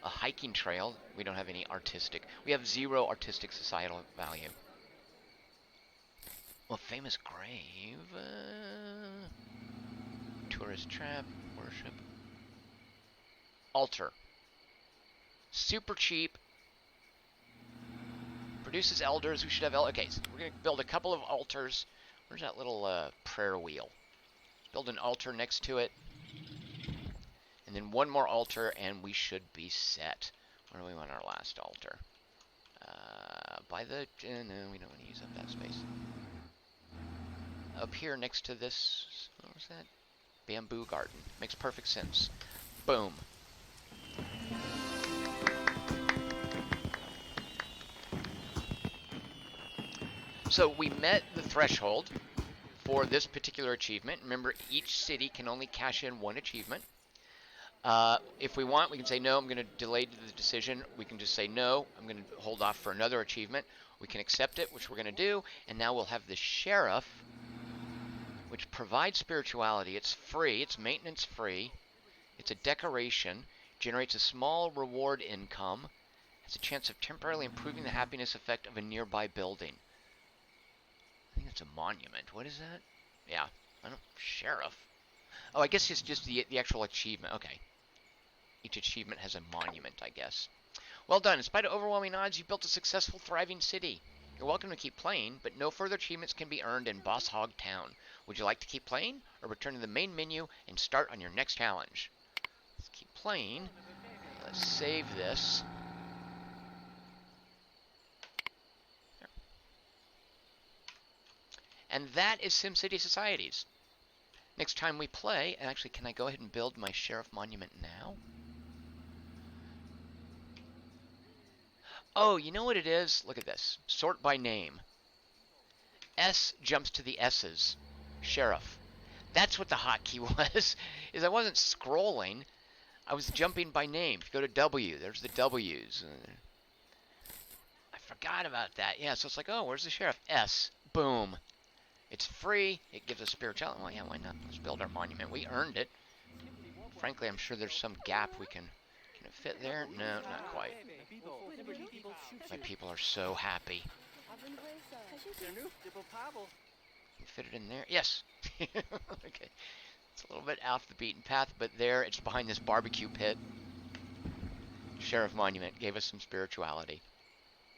A hiking trail. We don't have any artistic. We have 0 artistic societal value. Well, famous grave. Tourist trap. Worship. Altar. Super cheap. Produces elders. We should have okay, so we're going to build a couple of altars. Where's that little prayer wheel? Build an altar next to it. And then one more altar, and we should be set. Where do we want our last altar? By the... no, we don't want to use up that space. Up here next to this... What was that? Bamboo garden. Makes perfect sense. Boom. So we met the threshold for this particular achievement. Remember, each city can only cash in 1 achievement. If we want, we can say, no, I'm going to delay the decision. We can just say, no, I'm going to hold off for another achievement. We can accept it, which we're going to do. And now we'll have the sheriff, which provides spirituality. It's free. It's maintenance free. It's a decoration. Generates a small reward income. Has a chance of temporarily improving the happiness effect of a nearby building. I think it's a monument. What is that? Yeah. I don't... Sheriff. Oh, I guess it's just the actual achievement. Okay. Each achievement has a monument, I guess. Well done. In spite of overwhelming odds, you built a successful, thriving city. You're welcome to keep playing, but no further achievements can be earned in Hogg Town. Would you like to keep playing, or return to the main menu and start on your next challenge? Let's keep playing. Let's save this. There. And that is SimCity Societies. Next time we play, and actually, can I go ahead and build my sheriff monument now? Oh, you know what it is? Look at this. Sort by name. S jumps to the S's. Sheriff. That's what the hotkey was. Is I wasn't scrolling. I was jumping by name. If you go to W, there's the W's. I forgot about that. Yeah, so it's like, oh, where's the sheriff? S. Boom. It's free. It gives us spirituality. Well, yeah, why not? Let's build our monument. We earned it. Frankly, I'm sure there's some gap we can... Can it fit there? No, not quite. My people are so happy. Can you fit it in there? Yes. Okay. It's a little bit off the beaten path, but there, it's behind this barbecue pit. Sheriff Monument gave us some spirituality.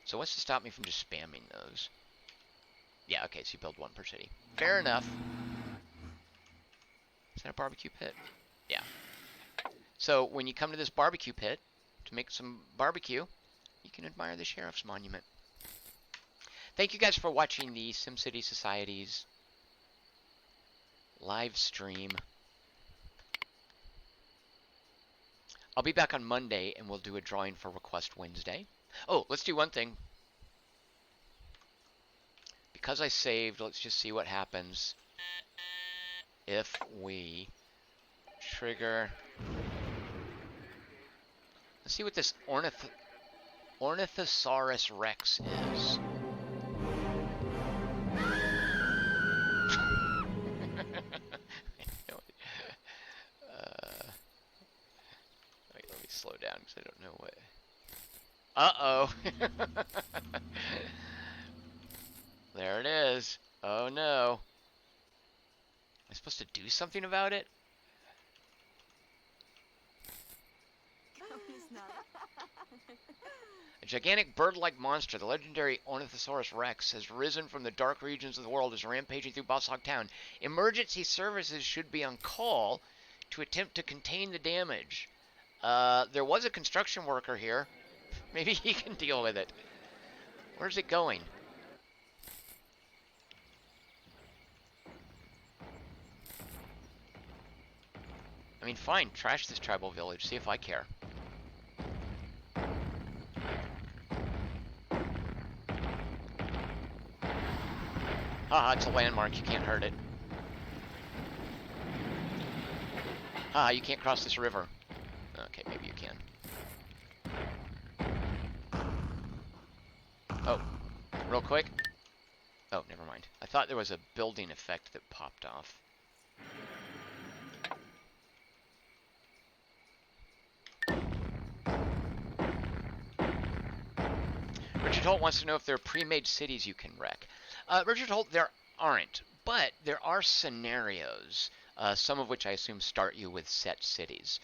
So what's to stop me from just spamming those? Yeah, okay, so you build 1 per city. Fair enough. Is that a barbecue pit? Yeah. So when you come to this barbecue pit to make some barbecue, you can admire the Sheriff's Monument. Thank you guys for watching the SimCity Societies live stream. I'll be back on Monday and we'll do a drawing for Request Wednesday. Oh, let's do one thing. Because I saved, let's just see what happens if we trigger. Let's see what this Ornithosaurus Rex is. Wait, let me slow down because I don't know what. Uh-oh. There it is. Oh no. Am I supposed to do something about it? A gigantic bird-like monster, the legendary Ornithosaurus Rex, has risen from the dark regions of the world, is rampaging through Hogg Town. Emergency services should be on call to attempt to contain the damage. There was a construction worker here. Maybe he can deal with it. Where's it going? I mean, fine, trash this tribal village, see if I care. Haha, it's a landmark, you can't hurt it. Haha, you can't cross this river. Okay, maybe you can. Oh, real quick. Oh, never mind. I thought there was a building effect that popped off. Richard Holt wants to know if there are pre-made cities you can wreck. Richard Holt, there aren't, but there are scenarios, some of which I assume start you with set cities.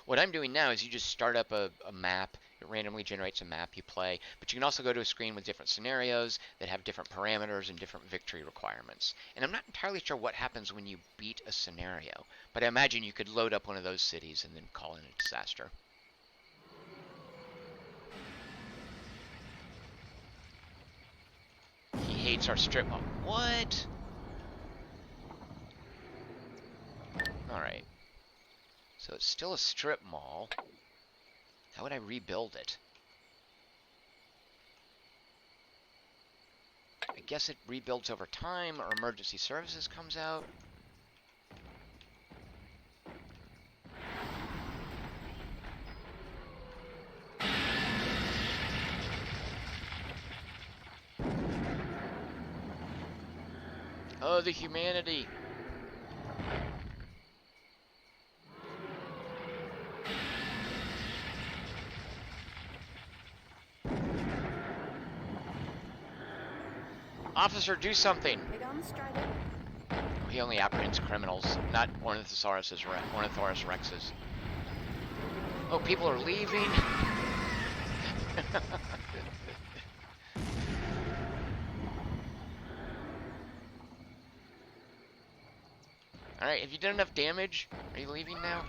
What I'm doing now is you just start up a map. It randomly generates a map you play, but you can also go to a screen with different scenarios that have different parameters and different victory requirements. And I'm not entirely sure what happens when you beat a scenario, but I imagine you could load up one of those cities and then call in a disaster. He hates our strip mall. What? Alright. So it's still a strip mall. How would I rebuild it? I guess it rebuilds over time, or emergency services comes out. Oh, the humanity. Officer, do something. Oh, he only apprehends criminals, not Ornithosaurus rexes. Oh, people are leaving. Alright, have you done enough damage? Are you leaving now?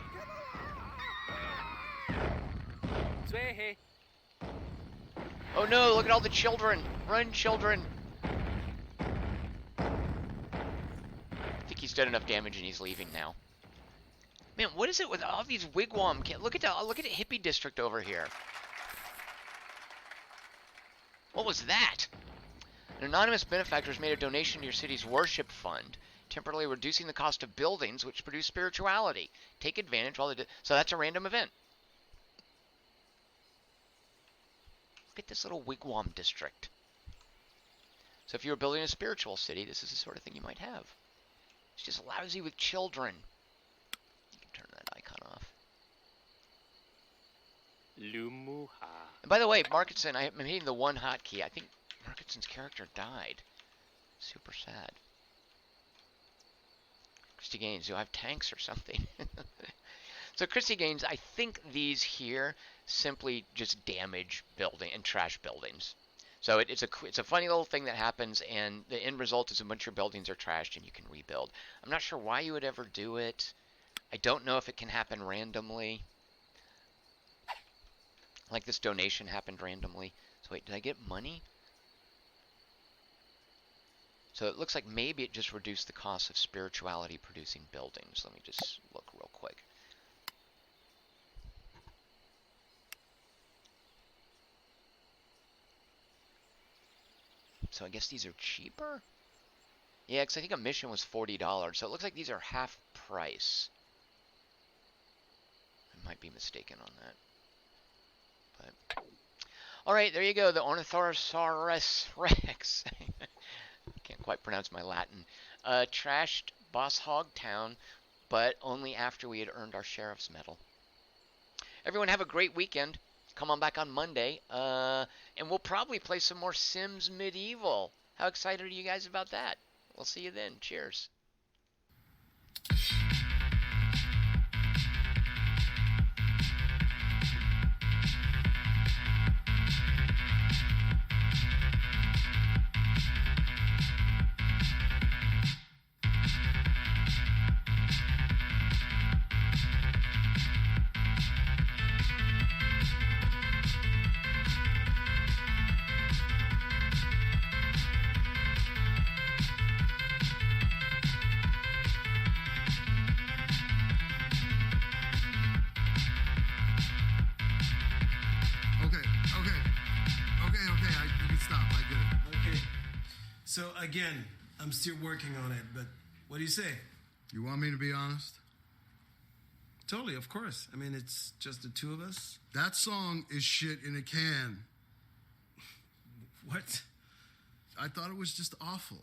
Oh no, look at all the children! Run, children! I think he's done enough damage and he's leaving now. Man, what is it with all these wigwam kids? Look at the hippie district over here. What was that? An anonymous benefactor has made a donation to your city's worship fund, temporarily reducing the cost of buildings which produce spirituality. Take advantage while they do. So that's a random event. Look at this little wigwam district. So if you were building a spiritual city, this is the sort of thing you might have. It's just lousy with children. You can turn that icon off. Lumuha. And by the way, Markinson, I'm hitting the one hotkey. I think Markinson's character died. Super sad. Christy Gaines, do I have tanks or something? So Christy Gaines, I think these here simply just damage building and trash buildings. So it's a funny little thing that happens, and the end result is a bunch of buildings are trashed and you can rebuild. I'm not sure why you would ever do it. I don't know if it can happen randomly. Like this donation happened randomly. So wait, did I get money? So it looks like maybe it just reduced the cost of spirituality producing buildings. Let me just look real quick. So I guess these are cheaper? Yeah, because I think a mission was $40. So it looks like these are half price. I might be mistaken on that. But alright, there you go. The Ornithosaurus rex. Can't quite pronounce my Latin. Trashed Boss Hogg Town, but only after we had earned our sheriff's medal. Everyone have a great weekend. Come on back on Monday, and we'll probably play some more Sims Medieval. How excited are you guys about that? We'll see you then. Cheers. So again, I'm still working on it, but what do you say? You want me to be honest? Totally, of course. I mean, it's just the two of us. That song is shit in a can. What? I thought it was just awful.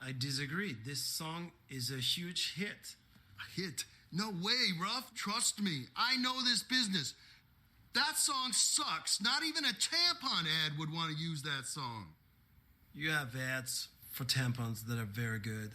I disagree. This song is a huge hit. A hit? No way, Ruff. Trust me. I know this business. That song sucks. Not even a tampon ad would want to use that song. You have ads for tampons that are very good.